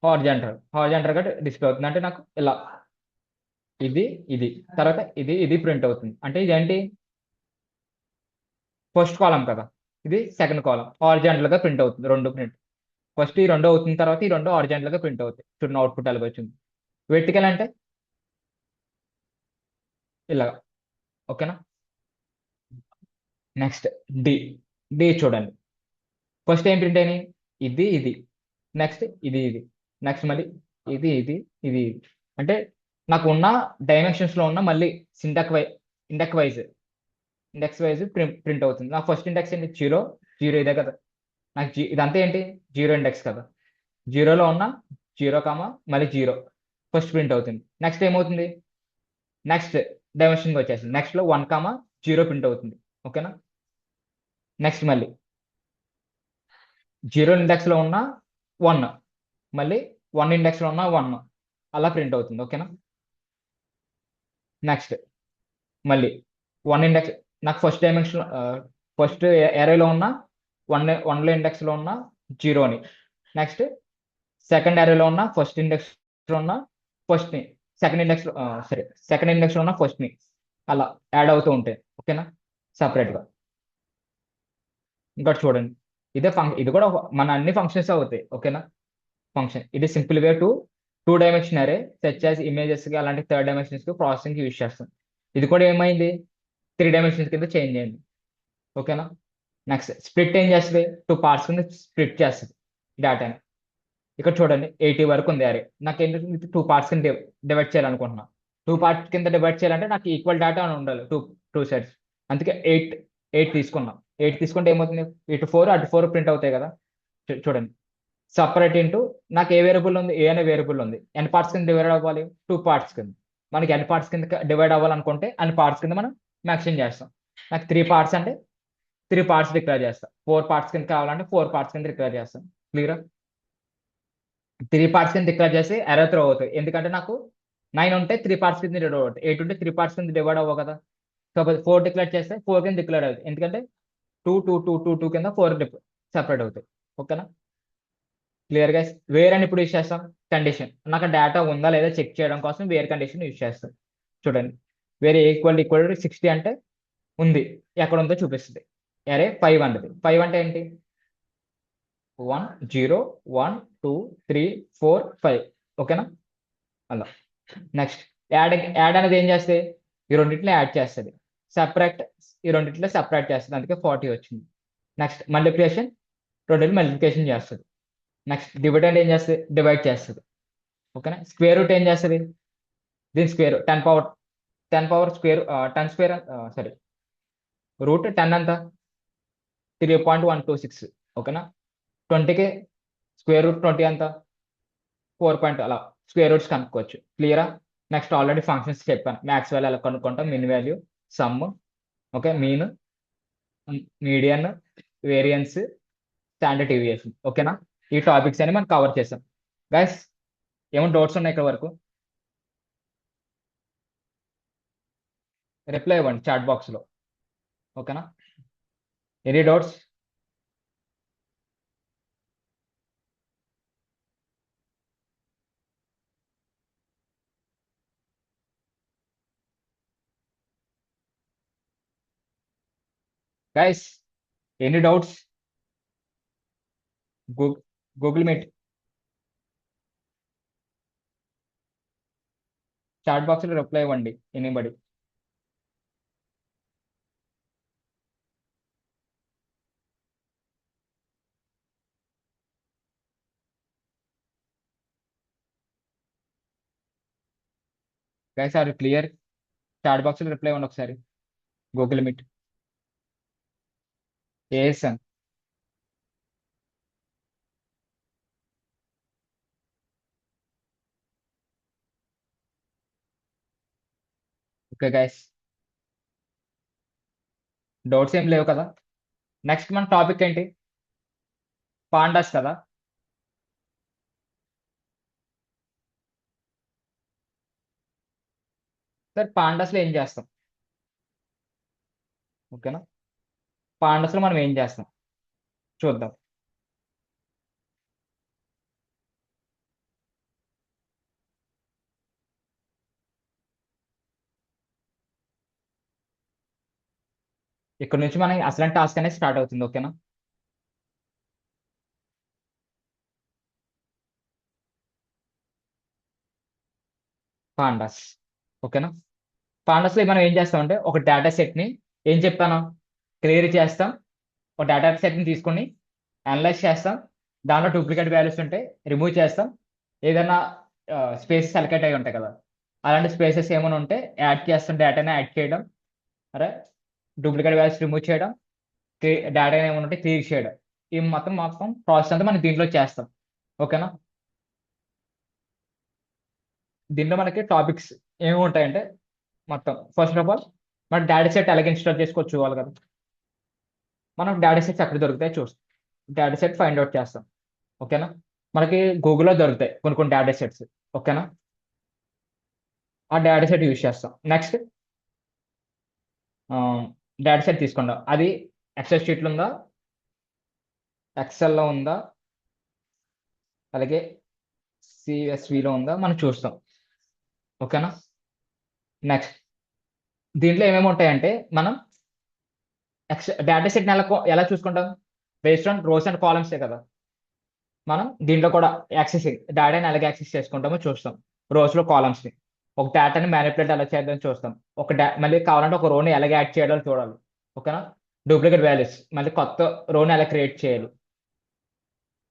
హార్జెంటల్ గా డిస్ప్లే అవుతుంది. అంటే నాకు ఇలా ఇది తర్వాత ఇది ప్రింట్ అవుతుంది. అంటే ఇదేంటి, ఫస్ట్ కాలం కదా, ఇది సెకండ్ కాలం, హార్జెంటల్ గా ప్రింట్ అవుతుంది. రెండు ప్రింట్, ఫస్ట్ ఈ రెండు అవుతుంది, తర్వాత ఈ రెండు హార్జెంటల్ గా ప్రింట్ అవుతాయి. చూడండి అవుట్పుట్ అలాగ వచ్చింది. వెర్టికల్ అంటే ఇలాగా. ఓకేనా. నెక్స్ట్ డి డి చూడండి, ఫస్ట్ ఏం ప్రింట్ అయినాయి, ఇది నెక్స్ట్ ఇది నెక్స్ట్ మళ్ళీ ఇది. అంటే నాకు ఉన్న డైమెన్షన్స్ లో ఉన్న మళ్ళీ ఇండెక్స్ వైజ్ ప్రింట్ అవుతుంది. నాకు ఫస్ట్ ఇండెక్స్ ఏంటి, 0 ఇదే కదా. నాకు ఇదంతా ఏంటి, 0 ఇండెక్స్ కదా. 0లో ఉన్న 0, మళ్ళీ 0 ఫస్ట్ ప్రింట్ అవుతుంది. నెక్స్ట్ ఏమవుతుంది, నెక్స్ట్ డైమెన్షన్కి వచ్చేసింది. నెక్స్ట్ లో 1, 0 ప్రింట్ అవుతుంది. ఓకేనా. నెక్స్ట్ మళ్ళీ 0 ఇండెక్స్ లో ఉన్న 1, మళ్ళీ 1 ఇండెక్స్ లో ఉన్న 1 అలా ప్రింట్ అవుతుంది. ఓకేనా. నెక్స్ట్ మళ్ళీ 1 ఇండెక్స్, నాకు ఫస్ట్ ఏరేలో ఉన్న 1లో ఇండెక్స్ లో ఉన్న 0ని, నెక్స్ట్ సెకండ్ ఏరేలో ఉన్న ఫస్ట్ ఇండెక్స్ లో ఉన్న ఫస్ట్ ని, సెకండ్ ఇండెక్స్ లో ఉన్న ఫస్ట్ ని అలా యాడ్ అవుతూ ఉంటాయి. ఓకేనా. సపరేట్ గా. ఇంకా చూడండి, ఇది కూడా మన అన్ని ఫంక్షన్స్ అవుతాయి. ఓకేనా. ఫంక్షన్ ఇది సింపుల్ వే టు 2 డైమెన్షన్ అరే సెర్చ్ యాజ్ ఇమేజెస్ కి అలాంటి థర్డ్ డైమెన్షన్స్ కి ప్రాసెసింగ్ కి యూజ్ చేస్తాం. ఇది కూడా ఏమైంది, 3 డైమెన్షన్స్ కింద చేంజ్ అయింది. ఓకేనా. నెక్స్ట్ స్ప్లిట్ ఏం చేస్తుంది, 2 పార్ట్స్ కింద స్ప్లిట్ చేస్తుంది డేటాని. ఇక్కడ చూడండి 80 వరకు ఉంది అరే, నాకు ఏంటంటే 2 పార్ట్స్ కింద డివైడ్ చేయాలనుకుంటున్నా. 2 పార్ట్స్ కింద డివైడ్ చేయాలంటే నాకు ఈక్వల్ డేటా అని ఉండాలి, టూ సైడ్స్. అందుకే 8 తీసుకున్నాం. 8 తీసుకుంటే ఏమవుతుంది, ఇటు 4 అటు 4 ప్రింట్ అవుతాయి కదా. చూడండి సపరేట్ ఇంటూ, నాకు ఏ వేరియబుల్ ఉంది, ఏ అనే వేరియబుల్ ఉంది, ఎన్ పార్ట్స్ కింద డివైడ్ అవ్వాలి, 2 పార్ట్స్ కింద. మనకి ఎన్ పార్ట్స్ కింద డివైడ్ అవ్వాలనుకుంటే అన్ని పార్ట్స్ కింద మనం మ్యాక్సిమం చేస్తాం. నాకు 3 పార్ట్స్ అంటే 3 పార్ట్స్ డిక్లేర్ చేస్తాం, 4 పార్ట్స్ కింద కావాలంటే 4 పార్ట్స్ కింద డిక్లేర్ చేస్తాం. క్లియరా. 3 పార్ట్స్ కింద డిక్లేర్ చేసి ఎర్రర్ త్రో అవుతాయి, ఎందుకంటే నాకు 9 ఉంటే 3 పార్ట్స్ కింద డివైడ్ అవుతాయి, 8 ఉంటే 3 పార్ట్స్ కింద డివైడ్ అవ్వవు కదా. కాకపోతే 4 డిక్లేర్ చేస్తే 4 కింద డిక్లేర్ అవుతుంది, ఎందుకంటే 2 కింద 4 సెపరేట్ అవుతాయి. ఓకేనా. క్లియర్ గా. వేర్ అని ఇప్పుడు యూజ్ చేస్తాం, కండిషన్, నాకు డేటా ఉందా లేదా చెక్ చేయడం కోసం వేర్ కండిషన్ యూజ్ చేస్తాం. చూడండి వేరే ఈక్వల్ 60 అంటే ఉంది, ఎక్కడ ఉందో చూపిస్తుంది. అరే 5 అంటది, 5 అంటే ఏంటి, 1 0 1 2 3 4 5. ఓకేనా. అలా నెక్స్ట్ యాడ్ అనేది ఏం చేస్తే ఈ రెండింటిని యాడ్ చేస్తుంది, సపరేట్ ఈ రెండింటిలో సపరేట్ చేస్తుంది, అందుకే 40 వచ్చింది. నెక్స్ట్ మల్టిప్లికేషన్, రెండింటిని మల్టిప్లికేషన్ చేస్తుంది. నెక్స్ట్ డివిడెండ్ ఏం చేస్తుంది, డివైడ్ చేస్తుంది. ఓకేనా. స్క్వేర్ రూట్ ఏం చేస్తుంది, దీని square 10 power square 10 square sorry route 10 ఎంత 3.126 ఓకేనా. 20కి స్క్వేర్ రూట్ 20 ఎంత 4 అలా స్క్వేర్ రూట్స్ కనుక్కోవచ్చు. క్లియరా. నెక్స్ట్ ఆల్రెడీ ఫంక్షన్స్ చెప్పాను. మ్యాక్స్ వాల్యూ ఎలా కనుక్కుంటాం, min value, sum, okay, mean, median, variance, standard deviation. ఓకేనా. ఈ టాపిక్స్ అని మనం కవర్ చేసాం. గైస్ ఏమైనా డౌట్స్ ఉన్నాయి ఇక్కడ వరకు? రిప్లై ఇవ్వండి చాట్ బాక్స్లో. ఓకేనా. Any doubts? Guys any doubts? Google Meet chat బాక్స్లో రిప్లై ఇవ్వండి anybody. Guys are clear? Chat బాక్స్లో రిప్లై ఇవ్వండి ఒకసారి. Google Meet ASN. Okay guys, doubts ఏం లేవు కదా. నెక్స్ట్ మన టాపిక్ ఏంటి? పాండాస్ కదా. సార్ పాండాస్లో ఏం చేస్తాం? ఓకేనా. పాండాస్లో మనం ఏం చేస్తాం చూద్దాం. ఇక్కడ నుంచి మన అసలు టాస్క్ అనేది స్టార్ట్ అవుతుంది. ఓకేనా. పాండాస్. ఓకేనా. పాండాస్లో మనం ఏం చేస్తామంటే ఒక డేటా సెట్ని ఏం చెప్పాను క్లియర్ చేస్తాం. ఒక డేటా సెట్ని తీసుకొని అనలైజ్ చేస్తాం. దాంట్లో డూప్లికేట్ వాల్యూస్ ఉంటే రిమూవ్ చేస్తాం. ఏదైనా స్పేసెస్ అలకేట్ అయి ఉంటాయి కదా, అలాంటి స్పేసెస్ ఏమైనా ఉంటే యాడ్ చేస్తాం. డేటాని యాడ్ చేయడం, అరే డూప్లికేట్ వాల్యూస్ రిమూవ్ చేయడం, డేటా ఏమైనా ఉంటే క్లియర్ చేయడం. ఈ మొత్తం మొత్తం ప్రాసెస్ అంతా మనం దీంట్లో చేస్తాం. ఓకేనా. దీంట్లో మనకి టాపిక్స్ ఏమి ఉంటాయంటే మొత్తం ఫస్ట్ ఆఫ్ ఆల్ మన డేటా సెట్ ఎలాగ ఇన్స్టాల్ చేసుకోవచ్చు చూడాలి కదా. మనం డేటా సెట్స్ ఎక్కడ దొరుకుతాయి చూస్తాం. డేటా సెట్ ఫైండ్ అవుట్ చేస్తాం. ఓకేనా. మనకి గూగుల్లో దొరుకుతాయి కొన్ని కొన్ని డేటా సెట్స్. ఓకేనా. ఆ డేటా సెట్ యూజ్ చేస్తాం. నెక్స్ట్ డేటా సెట్ తీసుకుందాం. అది ఎక్సెల్ షీట్లో ఉందా, ఎక్సెల్లో ఉందా, అలాగే సిఎస్విలో ఉందా మనం చూస్తాం. ఓకేనా. నెక్స్ట్ దీంట్లో ఏమేమి ఉంటాయంటే మనం డేటా సెట్ని ఎలా చూసుకుంటాం బేస్డ్ ఆన్ రోస్ అండ్ కాలమ్సే కదా. మనం దీంట్లో కూడా యాక్సెసింగ్ డేటాని ఎలాగ యాక్సెస్ చేసుకుంటామో చూస్తాం. రోస్లో కాలమ్స్ని ఒక డేటాని మ్యానిపులేట్ ఎలా చేద్దామని చూస్తాం. మళ్ళీ కావాలంటే ఒక రోని ఎలాగ యాడ్ చేయాలో చూడాలి. ఓకేనా. డూప్లికేట్ వాల్యూస్ మళ్ళీ కొత్త రోని ఎలా క్రియేట్ చేయాలి.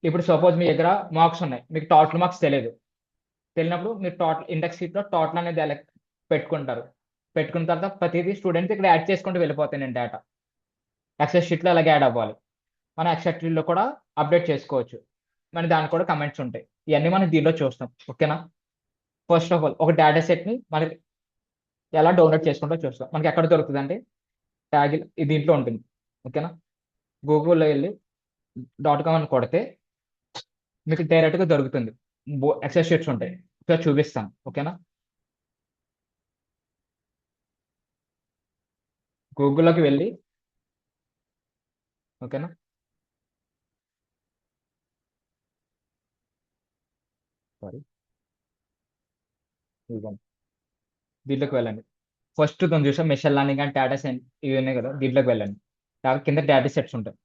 ఇప్పుడు సపోజ్ మీ దగ్గర మార్క్స్ ఉన్నాయి, మీకు టోటల్ మార్క్స్ తెలియదు. తెలియనప్పుడు మీరు టోటల్ ఇండెక్స్ షీట్లో టోటల్ అనేది ఎలా పెట్టుకుంటారు. పెట్టుకున్న తర్వాత ప్రతిదీ స్టూడెంట్ ఇక్కడ యాడ్ చేసుకుంటూ వెళ్ళిపోతాయి నేను డేటా. ఎక్సెల్ షీట్లో అలాగే యాడ్ అవ్వాలి. మన ఎక్సెల్ షీట్లో కూడా అప్డేట్ చేసుకోవచ్చు. మన దానికి కూడా కమెంట్స్ ఉంటాయి. ఇవన్నీ మనం దీనిలో చూస్తాం. ఓకేనా. ఫస్ట్ ఆఫ్ ఆల్ ఒక డేటా సెట్ని మనకి ఎలా డౌన్లోడ్ చేసుకుంటూ చూస్తాం. మనకి ఎక్కడ దొరుకుతుంది అంటే ట్యాగ్ దీంట్లో ఉంటుంది. ఓకేనా. గూగుల్లో వెళ్ళి .com అని కొడితే మీకు డైరెక్ట్గా దొరుకుతుంది. ఎక్సెల్ షీట్స్ ఉంటాయి. ఇక్కడ చూపిస్తాను. ఓకేనా. గూగుల్లోకి వెళ్ళి ఓకేనా. సారీ, ఇదిగోండి. దీంట్లోకి వెళ్ళండి. ఫస్ట్ కొంచెం చూసాం machine learning and data science ఇవి ఉన్నాయి కదా, దీంట్లోకి వెళ్ళండి. కింద డేటా సెట్స్ ఉంటాయి.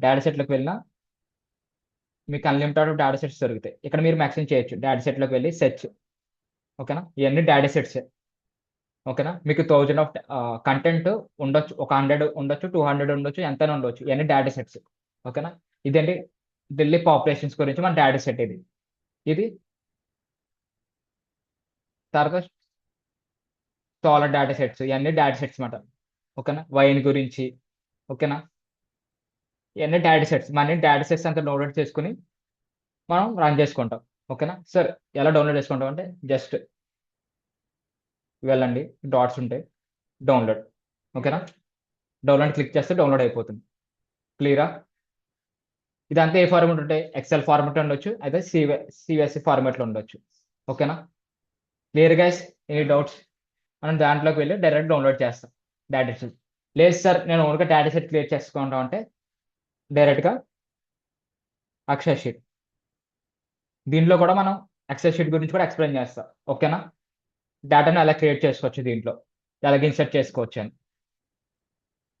డేటా సెట్లోకి వెళ్ళినా మీకు అన్లిమిటెడ్ డేటా సెట్స్ దొరుకుతాయి. ఇక్కడ మీరు మ్యాక్సిమం చేయొచ్చు. డేటా సెట్లోకి వెళ్ళి సెర్చ్. ఓకేనా. ఇవన్నీ డేటా సెట్స్. ఓకేనా. మీకు 1000 ఆఫ్ కంటెంట్ ఉండొచ్చు, ఒక 100 ఉండొచ్చు, 200 ఉండొచ్చు, ఎంతైనా ఉండొచ్చు. ఇవన్నీ డేటా సెట్స్. ఓకేనా. ఇదేంటి ఢిల్లీ పాపులేషన్స్ గురించి మన డేటా సెట్ ఇది. ఇది తర్వాత సోలార్ డేటా సెట్స్, ఇవన్నీ డేటా సెట్స్ అన్నమాట. ఓకేనా, వైన్ గురించి. ఓకేనా, ఇవన్నీ డేటా సెట్స్, మన డేటా సెట్స్ అంతా డౌన్లోడ్ చేసుకుని మనం రన్ చేసుకుంటాం. ఓకేనా సార్, ఎలా డౌన్లోడ్ చేసుకుంటాం అంటే జస్ట్ వెళ్ళండి, డాట్స్ ఉంటాయి, డౌన్లోడ్. ఓకేనా, డౌన్లోడ్ క్లిక్ చేస్తే డౌన్లోడ్ అయిపోతుంది. క్లియరా? ఇదంతా ఏ ఫార్మాట్ ఉంటాయి, ఎక్సెల్ ఫార్మాట్ ఉండొచ్చు, అయితే సివిఎస్సి ఫార్మాట్లో ఉండొచ్చు. ఓకేనా, క్లియర్ గైస్? Any doubts? మనం దాంట్లోకి వెళ్ళి డైరెక్ట్ డౌన్లోడ్ చేస్తాం డేటా సెట్. లేదు సార్, నేను ఓన్గా డేటా సెట్ క్రియేట్ చేసుకుంటాం అంటే డైరెక్ట్గా అక్షర్ షీట్. దీంట్లో కూడా మనం ఎక్సెల్ షీట్ గురించి కూడా ఎక్స్ప్లెయిన్ చేస్తాం. ఓకేనా, డేటాను ఎలా క్రియేట్ చేసుకోవచ్చు, దీంట్లో ఎలా ఇన్సర్ట్ చేసుకోవచ్చు అని.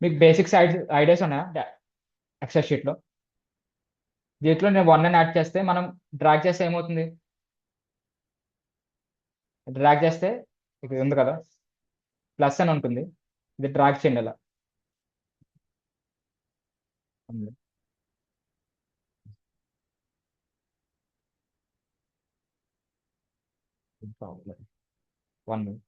మీకు బేసిక్స్ ఐడియాస్ ఉన్నాయా ఎక్సెల్ షీట్లో? దీంట్లో నేను 1 అని యాడ్ చేస్తే మనం డ్రాగ్ చేస్తే ఏమవుతుంది, డ్రాగ్ చేస్తే ఇక్కడ ఉంది కదా ప్లస్ అని ఉంటుంది, ఇది డ్రాగ్ చేయండి అలా. ఉంది. 1.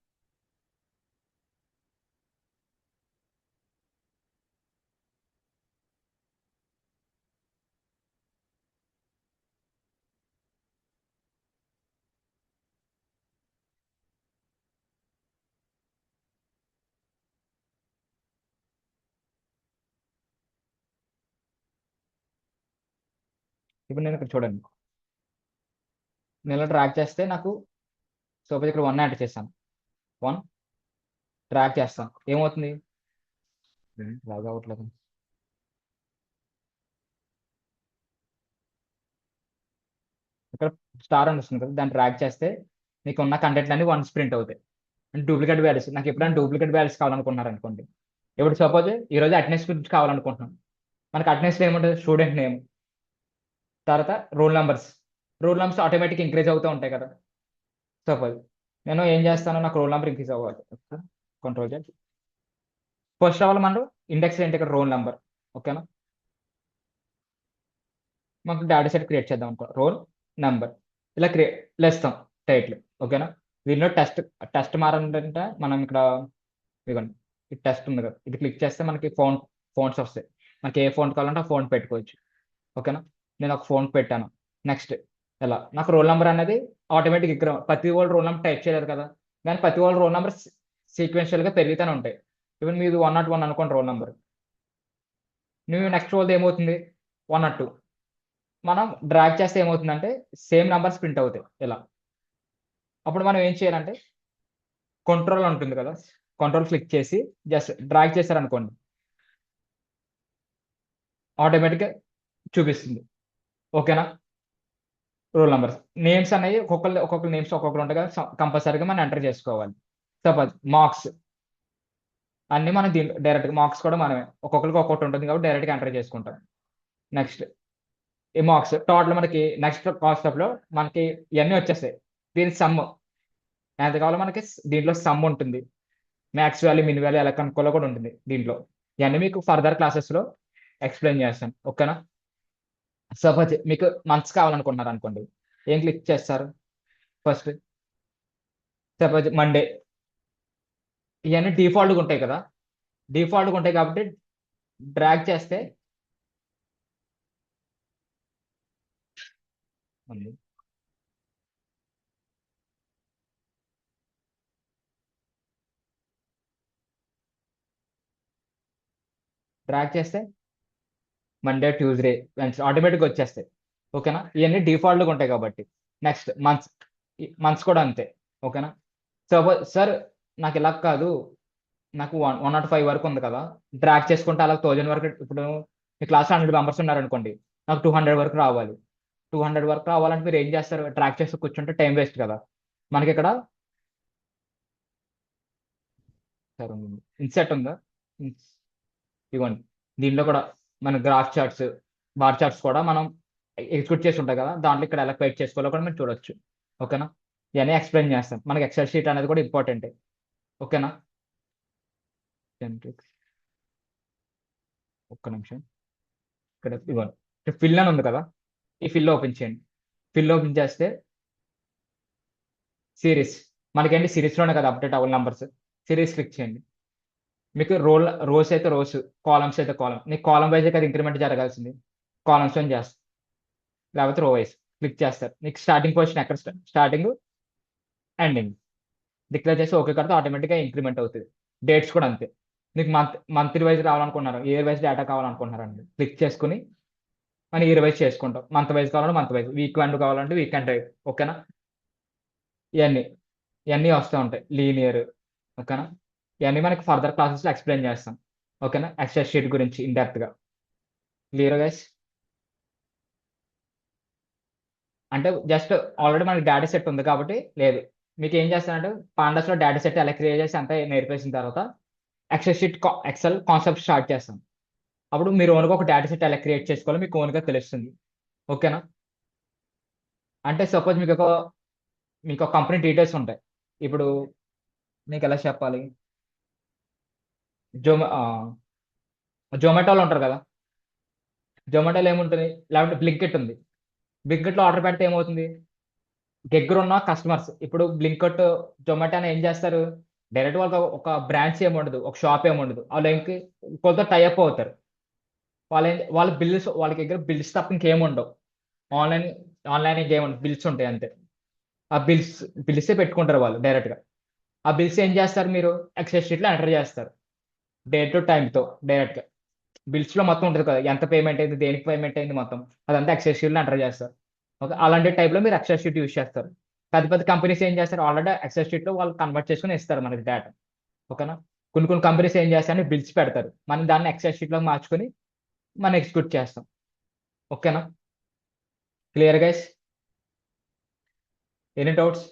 ఇప్పుడు నేను ఇక్కడ చూడండి, నేను ఇలా డ్రాగ్ చేస్తే నాకు సపోజ్ ఇక్కడ 1 యాడ్ చేస్తాను, 1 డ్రాగ్ చేస్తాను, ఏమవుతుంది, డ్రాగ్ అవ్వట్లేదు. ఇక్కడ స్టార్ అని వస్తుంది కదా, దాన్ని డ్రాగ్ చేస్తే మీకు ఉన్న కంటెంట్ అన్ని 1 ప్రింట్ అవుతాయి. అంటే డూప్లికేట్ వాల్యూస్, నాకు ఎప్పుడైనా డూప్లికేట్ వాల్యూస్ కావాలనుకున్నారు అనుకోండి, ఇప్పుడు సపోజ్ ఈరోజు అటెండెన్స్ గురించి కావాలనుకుంటున్నాం, మనకి అటెండెన్స్లో ఏముంటుంది, స్టూడెంట్ నేమ్, తర్వాత రోల్ నెంబర్స్ ఆటోమేటిక్ ఇంక్రీజ్ అవుతూ ఉంటాయి కదా. సపోజ్ నేను ఏం చేస్తాను, నాకు రోల్ నెంబర్ ఇంక్రీజ్ అవ్వాలి, కంట్రోల్ చేసి ఫస్ట్ ఆఫ్ ఆల్ మనం ఇండెక్స్ ఏంటి, ఇక్కడ రోల్ నెంబర్. ఓకేనా, మాకు డేటా సెట్ క్రియేట్ చేద్దాం అనుకో, రోల్ నెంబర్ ఇలా లేస్తాం టైటిల్. ఓకేనా, దీనిలో టెస్ట్ మారాలంటే మనం ఇక్కడ ఇదిగోండి, ఈ టెస్ట్ ఉంది కదా, ఇది క్లిక్ చేస్తే మనకి ఫోన్స్ వస్తాయి, మనకి ఏ ఫోన్ కావాలంటే ఆ ఫోన్ పెట్టుకోవచ్చు. ఓకేనా, నేను ఒక ఫోన్ పెట్టాను. నెక్స్ట్ ఎలా, నాకు రోల్ నెంబర్ అనేది ఆటోమేటిక్ ఇక్కడ ప్రతి వాళ్ళు రోల్ నెంబర్ టైప్ చేయలేదు కదా, కానీ ప్రతి వాళ్ళు రోల్ నెంబర్ సీక్వెన్షియల్గా పెరుగుతూనే ఉంటాయి. ఇప్పుడు మీది 101 అనుకోండి రోల్ నెంబర్, నువ్వు నెక్స్ట్ వాళ్ళది ఏమవుతుంది 102. మనం డ్రాగ్ చేస్తే ఏమవుతుందంటే సేమ్ నెంబర్స్ ప్రింట్ అవుతాయి ఇలా. అప్పుడు మనం ఏం చేయాలంటే కంట్రోల్ ఉంటుంది కదా, కంట్రోల్ క్లిక్ చేసి జస్ట్ డ్రాగ్ చేశారనుకోండి, ఆటోమేటిక్గా చూపిస్తుంది. ఓకేనా, రోల్ నెంబర్స్ నేమ్స్ అనేవి ఒక్కొక్క నేమ్స్ ఒక్కొక్కరు ఉంటాయి కదా, కంపల్సరీగా మనం ఎంటర్ చేసుకోవాలి. సపోజ్ మార్క్స్ అన్ని మనం దీంట్లో డైరెక్ట్గా మార్క్స్ కూడా మనమే ఒక్కొక్కరికి ఒక్కొక్కటి ఉంటుంది కాబట్టి డైరెక్ట్గా ఎంటర్ చేసుకుంటాం. నెక్స్ట్ ఈ మార్క్స్ టోటల్ మనకి నెక్స్ట్ కాస్ట్ ఆఫ్ లో మనకి ఇవన్నీ వచ్చేస్తాయి. దీని సమ్ ఎంత కావాలో మనకి దీంట్లో సమ్ ఉంటుంది, మ్యాక్స్ వాల్యూ మిన్ వాల్యూ ఎలా కనుక్కోవాలో కూడా ఉంటుంది దీంట్లో. ఇవన్నీ మీకు ఫర్దర్ క్లాసెస్లో ఎక్స్ప్లెయిన్ చేస్తాను. ఓకేనా, సపోజ్ మీకు మంత్స్ కావాలనుకుంటున్నారు అనుకోండి, ఏం క్లిక్ చేస్తారు ఫస్ట్, సపోజ్ మండే, ఇవన్నీ డిఫాల్ట్గా ఉంటాయి కదా, డిఫాల్ట్గా ఉంటాయి కాబట్టి డ్రాగ్ చేస్తే ఉంది, డ్రాగ్ చేస్తే మండే ట్యూస్డే వెన్స్డే ఆటోమేటిక్గా వచ్చేస్తాయి. ఓకేనా, ఇవన్నీ డిఫాల్ట్గా ఉంటాయి కాబట్టి. నెక్స్ట్ మంత్స్ కూడా అంతే. ఓకేనా, సపోజ్ సార్ నాకు ఇలా కాదు, నాకు 105 వరకు ఉంది కదా, డ్రాగ్ చేసుకుంటే అలా 1000 వరకు, ఇప్పుడు మీ క్లాస్ 100 మెంబర్స్ ఉన్నారనుకోండి, నాకు 200 వరకు రావాలి. 200 వరకు రావాలంటే మీరు ఏం చేస్తారు, ట్రాక్ చేసి కూర్చుంటే టైం వేస్ట్ కదా. మనకి ఇక్కడ ఇన్సెట్ ఉందా, ఇవ్వండి, దీంట్లో కూడా మన గ్రాఫ్ చార్ట్స్, బార్ చార్ట్స్ కూడా మనం ఎగ్జిక్యూట్ చేసి ఉంటాయి కదా, దాంట్లో ఇక్కడ ఎలా క్రియేట్ చేసుకోవాలో కూడా మీరు చూడొచ్చు. ఓకేనా, ఇవన్నీ ఎక్స్ప్లెయిన్ చేస్తాం. మనకి ఎక్సెల్ షీట్ అనేది కూడా ఇంపార్టెంట్. ఓకేనా, ఒక్క నిమిషం, ఇక్కడ ఇవ్వండి, ఫిల్ అని ఉంది కదా, ఈ ఫిల్ ఓపెన్ చేయండి. ఫిల్ ఓపెన్ చేస్తే సిరీస్, మనకేంటి సిరీస్లోనే కదా అప్డేట్ అవ్వాలి నంబర్స్, సిరీస్ క్లిక్ చేయండి. మీకు రోస్ అయితే రోస్, కాలమ్స్ అయితే కాలమ్. నీకు కాలమ్ వైజ్ కదా ఇంక్రిమెంట్ జరగాల్సింది, కాలమ్స్ వైజ్ చేస్తారు, లేకపోతే రో వైజ్ క్లిక్ చేస్తారు. నీకు స్టార్టింగ్ పొజిషన్ ఎక్కడ స్టార్టింగ్ ఎండింగ్ డిక్లేర్ చేసి ఓకే కడితే ఆటోమేటిక్గా ఇంక్రిమెంట్ అవుతుంది. డేట్స్ కూడా అంతే. మీకు మంత్లీ వైజ్ రావాలనుకున్నారు, ఇయర్ వైజ్ డేటా కావాలనుకుంటున్నారండి, క్లిక్ చేసుకుని మనం ఇయర్ వైజ్ చేసుకుంటాం. మంత్ వైజ్ కావాలంటే మంత్ వైజ్, వీక్ ఎండ్ కావాలంటే వీక్ ఎండ్, ఓకేనా. ఇవన్నీ ఇవన్నీ వస్తూ ఉంటాయి లీనియర్, ఓకేనా. ఇవన్నీ మనకి ఫర్దర్ క్లాసెస్లో ఎక్స్ప్లెయిన్ చేస్తాం, ఓకేనా. ఎక్సెల్ షీట్ గురించి గా. Clear guys? అంటే జస్ట్ ఆల్రెడీ మనకి డేటా సెట్ ఉంది కాబట్టి లేదు. మీకు ఏం చేస్తానంటే పాండాస్లో డేటా సెట్ ఎలా క్రియేట్ చేసి అంతా నేర్పేసిన తర్వాత ఎక్సెల్ కాన్సెప్ట్ స్టార్ట్ చేస్తాం. అప్పుడు మీరు ఓన్గా ఒక డేటా సెట్ ఎలా క్రియేట్ చేసుకోవాలో మీకు ఓన్గా తెలుస్తుంది, ఓకేనా. అంటే సపోజ్ మీకు ఒక కంపెనీ డీటెయిల్స్ ఉంటాయి. ఇప్పుడు మీకు ఎలా చెప్పాలి, జొమాటోలో ఉంటారు కదా, జొమాటోలో ఏముంటుంది, లేకపోతే బ్లింకిట్ ఉంది. బ్లింకిట్లో ఆర్డర్ పెడితే ఏమవుతుంది, దగ్గర ఉన్న కస్టమర్స్ ఇప్పుడు బ్లింకిట్ జొమాటో అని ఏం చేస్తారు, డైరెక్ట్ వాళ్ళకి ఒక బ్రాంచ్ ఏమి ఉండదు, ఒక షాప్ ఏమి ఉండదు, వాళ్ళు ఇంక కొంత టైఅప్ అవుతారు. వాళ్ళ బిల్స్, వాళ్ళ దగ్గర బిల్స్ తప్ప ఇంకేమి ఉండవు. ఆన్లైన్ ఆన్లైన్ ఇంకేమి ఉండదు, బిల్స్ ఉంటాయి అంతే. ఆ బిల్సే పెట్టుకుంటారు వాళ్ళు డైరెక్ట్గా. ఆ బిల్స్ ఏం చేస్తారు, మీరు ఎక్సెల్ షీట్లో ఎంటర్ చేస్తారు డేట్ టు టైంతో డైరెక్ట్గా. బిల్స్లో మొత్తం ఉంటుంది కదా, ఎంత పేమెంట్ అయింది, దేనికి పేమెంట్ అయింది మొత్తం, అదంతా ఎక్సెల్ షీట్లో ఎంటర్ చేస్తారు. ఓకే, అలాంటి టైప్లో మీరు ఎక్సెల్ షీట్ యూస్ చేస్తారు. పెద్ద పెద్ద కంపెనీస్ ఏం చేస్తారు, ఆల్రెడీ ఎక్సెల్ షీట్లో వాళ్ళు కన్వర్ట్ చేసుకుని ఇస్తారు మనకి డేటా, ఓకేనా. కొన్ని కంపెనీస్ ఏం చేస్తారని బిల్స్ పెడతారు, మనం దాన్ని ఎక్సెల్ షీట్లో మార్చుకొని మనం ఎగ్జిక్యూట్ చేస్తాం, ఓకేనా. Clear guys? Any doubts?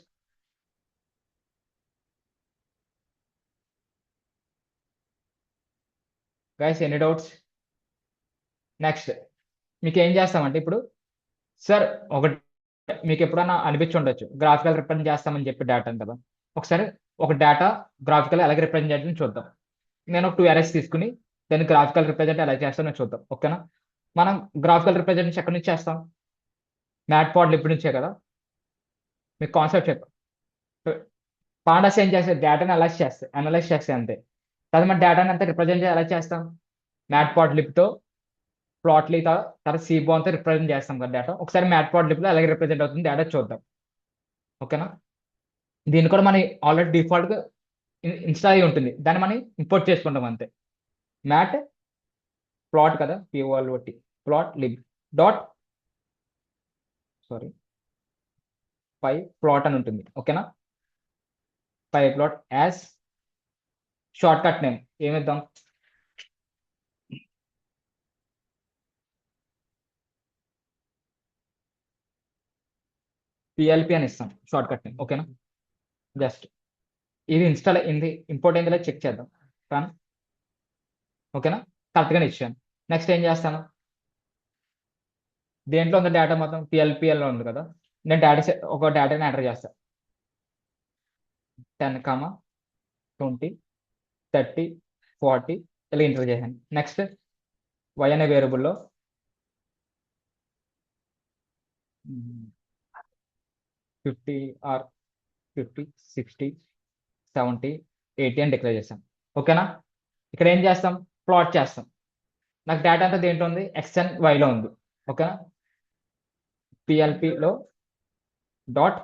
Guys any doubts? Next మీకు ఏం చేస్తామంటే ఇప్పుడు, సార్ ఒకటి మీకు ఎప్పుడైనా అనిపించి ఉండొచ్చు, గ్రాఫికల్ రిప్రజెంట్ చేస్తామని చెప్పి డేటా కదా. ఒకసారి ఒక డేటా గ్రాఫికల్ ఎలాగ రిప్రజెంట్ చేయాలని చూద్దాం. నేను ఒక 2 అరేస్ తీసుకుని దాన్ని గ్రాఫికల్ రిప్రజెంట్ ఎలా చేస్తానో చూద్దాం, ఓకేనా. మనం గ్రాఫికల్ రిప్రజెంటేషన్ ఎక్కడి నుంచి చేస్తాం, మ్యాట్ పాడ్ లిప్ నుంచే కదా. మీకు కాన్సెప్ట్ చెప్ప పాండాస్ ఏం చేస్తే డేటాని అనలైజ్ చేస్తాయి అంతే. తర్వాత మన డేటాని అంతా రిప్రజెంట్ ఎలా చేస్తాం, మ్యాట్ పాడ్ లిప్తో ప్లాట్లీ తర్వాత సీబోన్తో రిప్రజెంట్ చేస్తాం కదా డేటా. ఒకసారి మ్యాట్ పాడ్ లిప్లో ఎలాగ రిప్రజెంట్ అవుతుంది డేటా చూద్దాం, ఓకేనా. దీన్ని కూడా మనం ఆల్రెడీ డిఫాల్ట్గా ఇన్స్టాల్ అయి ఉంటుంది, దాన్ని మనం ఇంపోర్ట్ చేసుకుంటాం అంతే. మ్యాట్ ప్లాట్ కదా, P O L O T plot lib dot sorry pyplot అని ఉంటుంది, ఓకేనా. Pyplot as shortcut name ఏమిద్దాం, పిఎల్పి అని ఇస్తాం షార్ట్ కట్ నేమ్, ఓకేనా. జస్ట్ ఇది ఇన్స్టాల్ అయింది, ఇంపోర్ట్ అయిందిలా చెక్ చేద్దాం. రన్, ఓకేనా, కరెక్ట్గానే ఇచ్చాను. నెక్స్ట్ ఏం చేస్తాను, దేంట్లో ఉంది డేటా మొత్తం పిఎల్పిఎల్లో ఉంది కదా, నేను ఒక డేటాని ఎంటర్ చేస్తాను. 10, 20, 30, 40 ఇలా ఎంటర్ చేశాను. నెక్స్ట్ వై అనే వేరియబుల్లో 50 ఆర్ 50, 60, 70, 80 అని డిక్లేర్ చేస్తాం, ఓకేనా. ఇక్కడ ఏం చేస్తాం, ప్లాట్ చేస్తాం. నాకు డేటా అంతా దేంట్లో ఉంది, ఎక్స్ఎన్ వైలో ఉంది, ఓకేనా. పిఎల్పిలో డాట్,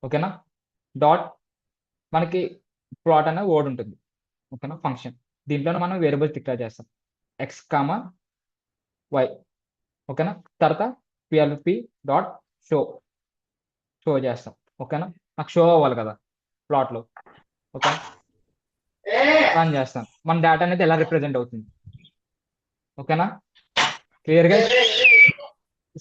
ఓకేనా, డాట్ మనకి ప్లాట్ అనే వర్డ్ ఉంటుంది, ఓకేనా, ఫంక్షన్. దీంట్లోనే మనం వేరియబుల్స్ డిక్లేర్ చేస్తాం, ఎక్స్ కామా వై, ఓకేనా. తర్వాత పిఎల్పి డాట్ షో చేస్తాం, ఓకేనా. నాకు షో అవ్వాలి కదా ప్లాట్లో, ఓకే. రన్ చేస్తాం, మన డేటా అనేది ఎలా రిప్రజెంట్ అవుతుంది, ఓకేనా. క్లియర్గా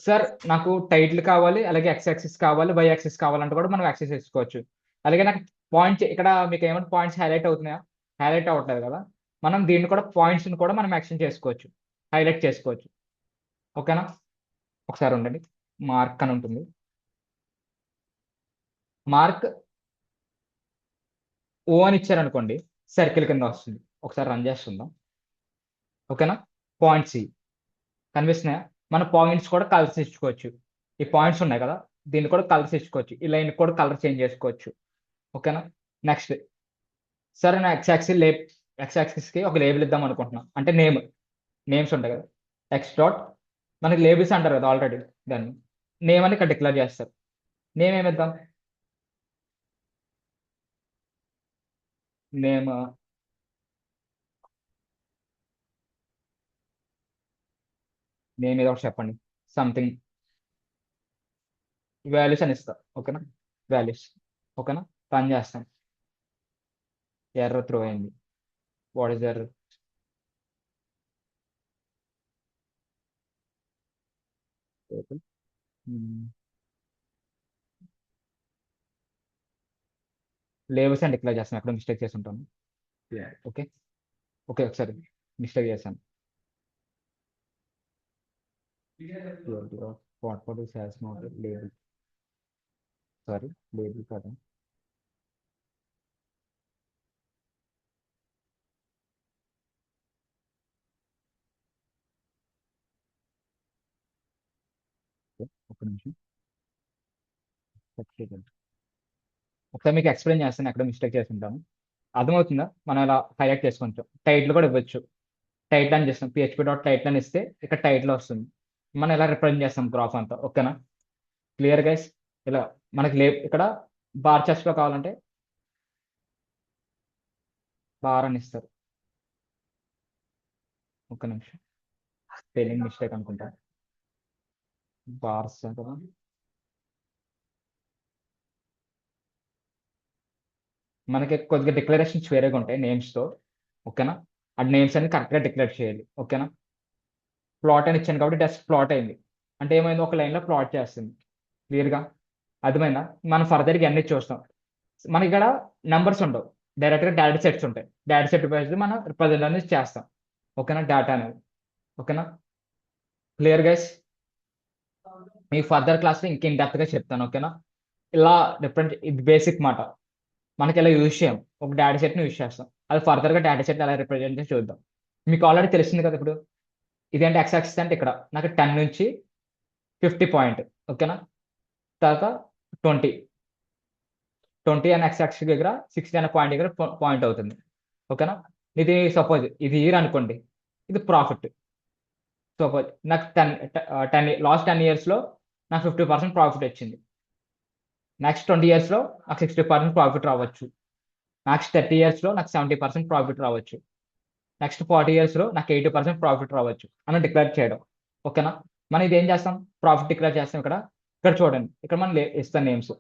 సార్ నాకు టైటిల్ కావాలి, అలాగే ఎక్స్ యాక్సిస్ కావాలి, వై యాక్సిస్ కావాలంటే కూడా మనం యాక్సెస్ చేసుకోవచ్చు. అలాగే నాకు పాయింట్స్ ఇక్కడ మీకు ఏమైనా పాయింట్స్ హైలైట్ అవుతున్నాయా, హైలైట్ అవ్వట్లేదు కదా, మనం దీన్ని కూడా పాయింట్స్ని కూడా మనం యాక్షన్ చేసుకోవచ్చు, హైలైట్ చేసుకోవచ్చు, ఓకేనా. ఒకసారి ఉండండి, మార్క్ అని ఉంటుంది, మార్క్ ఓ అని ఇచ్చారనుకోండి సర్కిల్ కింద వస్తుంది. ఒకసారి రన్ చేస్తుందాం, ఓకేనా. పాయింట్స్ కనిపిస్తున్నాయా, మన పాయింట్స్ కూడా కలర్స్ ఇచ్చుకోవచ్చు. ఈ పాయింట్స్ ఉన్నాయి కదా, దీన్ని కూడా కలర్స్ ఇచ్చుకోవచ్చు, ఈ లైన్ కూడా కలర్ చేంజ్ చేసుకోవచ్చు, ఓకేనా. నెక్స్ట్ సరే నా ఎక్స్ యాక్సిస్ ఎక్స్ యాక్సిస్కి ఒక లేబుల్ ఇద్దాం అనుకుంటున్నాం, అంటే నేమ్స్ ఉంటాయి కదా, ఎక్స్ డాట్, మనకి లేబుల్స్ అంటారు కదా ఆల్రెడీ, దాన్ని నేమ్ అని ఇక్కడ డిక్లేర్ చేస్తారు. నేమ్ ఏమిద్దాం, నేమ్ నేమ్ ఏదో ఒకటి చెప్పండి, సంథింగ్ వాల్యూస్ అని ఇస్తా. ఓకేనా, వాల్యూస్. ఓకేనా, రన్ చేస్తాం. ఎర్ర త్రో అయింది. వాట్ ఇస్ ఎర్ర? లేబుల్స్ అని డిక్లేర్ చేస్తాను, అక్కడ మిస్టేక్ చేసి ఉంటాను. ఓకే, ఓకే, ఒకసారి మిస్టేక్ చేశాను. What is has not label, sorry, label కాదు. ఒక నిమిషం, ఒకసారి మీకు ఎక్స్ప్లెయిన్ చేస్తాను ఎక్కడ మిస్టేక్ చేసి ఉంటాను. అర్థమవుతుందా? మనం ఇలా హైలైట్ చేసుకుంటాం, టైటిల్ కూడా ఇవ్వచ్చు. టైటిల్ అని చేస్తాం, పిహెచ్పి డాట్ టైటిల్ అని ఇస్తే ఇక్కడ టైటిల్ వస్తుంది. మనం ఇలా రిప్రజెంట్ చేస్తాం గ్రాఫ్ అంతా. ఓకేనా, క్లియర్ గైస్? ఇలా మనకి ఇక్కడ బార్ లో కావాలంటే బార్ అని ఇస్తారు. ఒక్క నిమిషం, స్పెల్లింగ్ మిస్టేక్ అనుకుంటా. బార్స్ కదా, మనకి కొద్దిగా డిక్లరేషన్స్ వేరేగా ఉంటాయి నేమ్స్తో. ఓకేనా, ఆ నేమ్స్ అన్ని కరెక్ట్గా డిక్లేర్ చేయాలి. ఓకేనా, ప్లాట్ అని ఇచ్చాను కాబట్టి జస్ట్ ప్లాట్ అయింది, అంటే ఏమైంది, ఒక లైన్లో ప్లాట్ చేస్తుంది. క్లియర్గా అర్థమైందా? మనం ఫర్దర్గా అన్ని చూస్తాం. మనకి ఇక్కడ నెంబర్స్ ఉండవు, డైరెక్ట్గా డేటా సెట్స్ ఉంటాయి. డేటా సెట్ బేస్డ్ మనం రిప్రజెంట్ అనేది చేస్తాం. ఓకేనా, డేటా అనేది. ఓకేనా, క్లియర్ గైస్? మీ ఫర్దర్ క్లాస్లో ఇంక ఇన్ డెప్త్గా చెప్తాను. ఓకేనా, ఇలా డిఫరెంట్, ఇది బేసిక్ మాట. మనకి ఇలా యూజ్ చేయం, ఒక డేటా సెట్ని యూజ్ చేస్తాం. అది ఫర్దర్గా డేటా సెట్ ఎలా రిప్రజెంట్ చేసి చూద్దాం. మీకు ఆల్రెడీ తెలిసింది కదా ఇప్పుడు. ఇదేంటి ఎక్స్ యాక్సిస్ అంటే ఇక్కడ నాకు 10 నుంచి 50 పాయింట్. ఓకేనా, తర్వాత 20 20 అనే ఎక్స్ యాక్సిస్ దగ్గర 60 అనే పాయింట్ దగ్గర పాయింట్ అవుతుంది. ఓకేనా, ఇది సపోజ్ ఇది ఇయర్ అనుకోండి, ఇది ప్రాఫిట్. సపోజ్ నాకు 10 లాస్ట్ 10 ఇయర్స్లో నాకు 50% ప్రాఫిట్ వచ్చింది. నెక్స్ట్ 20 ఇయర్స్లో నాకు 60% ప్రాఫిట్ రావచ్చు. నెక్స్ట్ 30 ఇయర్స్లో నాకు 70% ప్రాఫిట్ రావచ్చు. నెక్స్ట్ 40 ఇయర్స్లో నాకు 80% ప్రాఫిట్ రావచ్చు అని డిక్లేర్ చేయడం. ఓకేనా, మనం ఇది ఏం చేస్తాం, ప్రాఫిట్ డిక్లేర్ చేస్తాం. ఇక్కడ ఇక్కడ చూడండి, ఇక్కడ మనం ఇస్తాం నేమ్స్.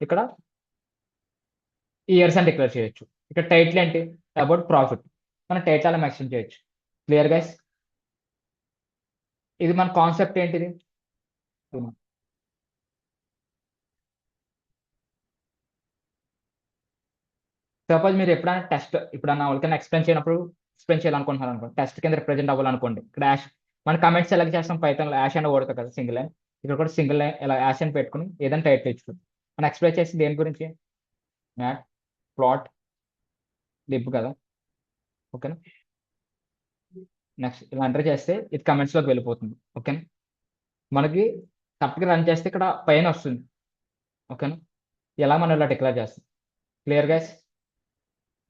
ఇక్కడ ఇయర్స్ అని డిక్లేర్ చేయొచ్చు. ఇక్కడ టైటిల్ ఏంటి, అబౌట్ ప్రాఫిట్, మన టైటిల్ అలా మెన్షన్ చేయొచ్చు. Clear guys? ఇది మన కాన్సెప్ట్ ఏంటిది. సపోజ్ మీరు ఎప్పుడైనా ఇప్పుడన్నా వాళ్ళకైనా ఎక్స్ప్లెయిన్ చేయాలనుకుంటున్నారు అనుకోండి, టెస్ట్ కింద రిప్రజెంట్ అవ్వాలనుకోండి. ఇక్కడ యాష్, మన కమెంట్స్ సెలెక్ట్ చేస్తాం, పైథాన్లో యాష్ అని ఓడతాం కదా, సింగిల్ లైన్. ఇక్కడ కూడా సింగిల్ లైన్ ఇలా యాష్ అని పెట్టుకుని ఏదైనా టైటిల్ ఇచ్చుకోండి. మనం ఎక్స్ప్లెయిన్ చేసి దేని గురించి, మ్యాట్ ప్లాట్ లిబ్ కదా. ఓకేనా, నెక్స్ట్ ఇలా ఎంటర్ చేస్తే ఇది కమెంట్స్లోకి వెళ్ళిపోతుంది. ఓకేనా, మనకి కరెక్ట్గా రన్ చేస్తే ఇక్కడ పైన వస్తుంది. ఓకేనా, ఎలా మనం ఇలా డిక్లేర్ చేస్తాం. Clear guys?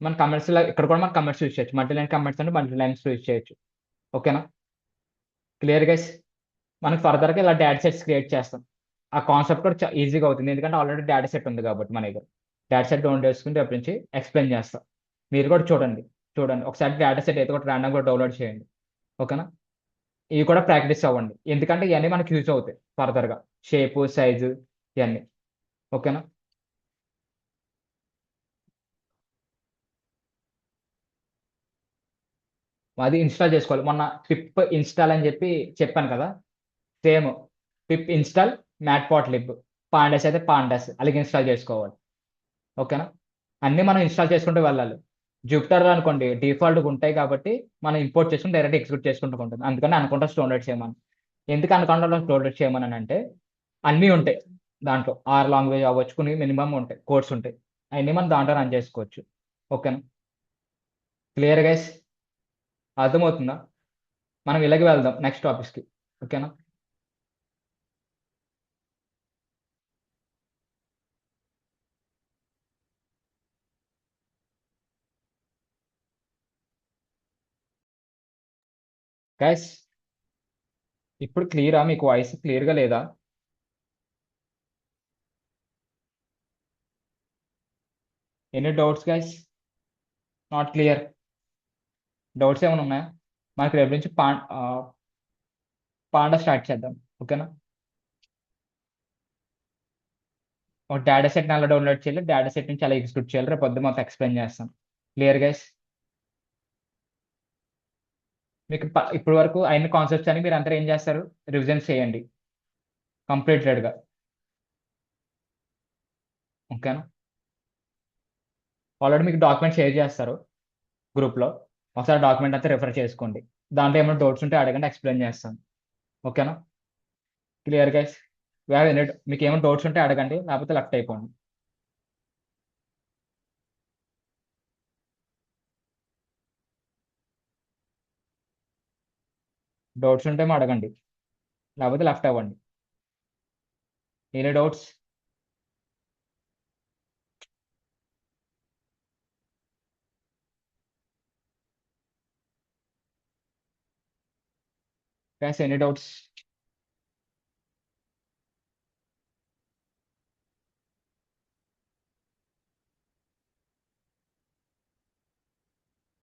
మన కమెంట్స్ ఇక్కడ కూడా మన కమెంట్స్ యూజ్ చేయొచ్చు, మల్టీ లైన్ కమెంట్స్ అంటే మల్టీ లైన్స్ యూజ్ చేయొచ్చు. ఓకేనా, క్లియర్ గైస్? మనకి ఫర్దర్గా ఇలా డేటా సెట్స్ క్రియేట్ చేస్తాం. ఆ కాన్సెప్ట్ కూడా ఈజీగా అవుతుంది, ఎందుకంటే ఆల్రెడీ డేటా సెట్ ఉంది కాబట్టి మన దగ్గర. డేటా సెట్ డౌన్లోడ్ చేసుకుని రేపు నుంచి ఎక్స్ప్లెయిన్ చేస్తాం. మీరు కూడా చూడండి, ఒకసారి డేటా సెట్ అయితే కూడా ర్యాండమ్ కూడా డౌన్లోడ్ చేయండి. ఓకేనా, ఇవి కూడా ప్రాక్టీస్ అవ్వండి, ఎందుకంటే ఇవన్నీ మనకి యూజ్ అవుతాయి ఫర్దర్గా, షేపు సైజు ఇవన్నీ. ఓకేనా, అది ఇన్స్టాల్ చేసుకోవాలి. మొన్న పిప్ ఇన్స్టాల్ అని చెప్పి చెప్పాను కదా, same pip install mat lib, pandas అయితే పాండాస్ అలాగే ఇన్స్టాల్ చేసుకోవాలి. ఓకేనా, అన్నీ మనం ఇన్స్టాల్ చేసుకుంటూ వెళ్ళాలి. జూపిటర్ అనుకోండి డిఫాల్ట్గా ఉంటాయి కాబట్టి మనం ఇంపోర్ట్ చేసుకుని డైరెక్ట్ ఎగ్జిక్యూట్ చేసుకుంటూ ఉంటుంది, అందుకని అనుకుంటా డౌన్లోడ్ చేయమని. ఎందుకు అనుకుంటా డౌన్లోడ్ చేయమని అంటే అన్నీ ఉంటాయి దాంట్లో, ఆర్ లాంగ్వేజ్ అవ్వచ్చు, కొన్ని మినిమం ఉంటాయి కోడ్స్ ఉంటాయి, అవన్నీ మనం దాంట్లో రన్ చేసుకోవచ్చు. ఓకేనా, క్లియర్ గైస్? అర్థమవుతుందా? మనం ఇలాగే వెళ్దాం నెక్స్ట్ టాపిక్స్కి. ఓకేనా, గైస్ ఇప్పుడు క్లియరా? మీకు వాయిస్ క్లియర్గా లేదా? Any doubts guys? Not clear? Doubts ఏమైనా ఉన్నాయా? మనకి రేపు నుంచి పాండా స్టార్ట్ చేద్దాం. ఓకేనా? ఒక డేటా సెట్ ఎలా డౌన్లోడ్ చేయాలి, డేటా సెట్ నుంచి ఎలా ఎగ్జిక్యూట్ చేయాలి రేపు పొద్దున్న మొత్తం ఎక్స్ప్లెయిన్ చేస్తాం. Clear guys? మీకు ఇప్పటి వరకు అయిన కాన్సెప్ట్స్ అని మీరు అందరూ ఏం చేస్తారు? రివిజన్ చేయండి కంప్లీటెడ్గా. ఓకేనా? ఆల్రెడీ మీకు డాక్యుమెంట్ షేర్ చేస్తారు గ్రూప్లో. ఒకసారి డాక్యుమెంట్ అంతా రిఫర్ చేసుకోండి. దాంట్లో ఏమైనా డౌట్స్ ఉంటే అడగండి, ఎక్స్ప్లెయిన్ చేస్తాను. ఓకేనా? Clear guys? మీకు ఏమైనా డౌట్స్ ఉంటే అడగండి, లేకపోతే లెఫ్ట్ అయిపోండి. డౌట్స్ ఉంటే అడగండి, లేకపోతే లెఫ్ట్ అవ్వండి. Any doubts? Guys any doubts?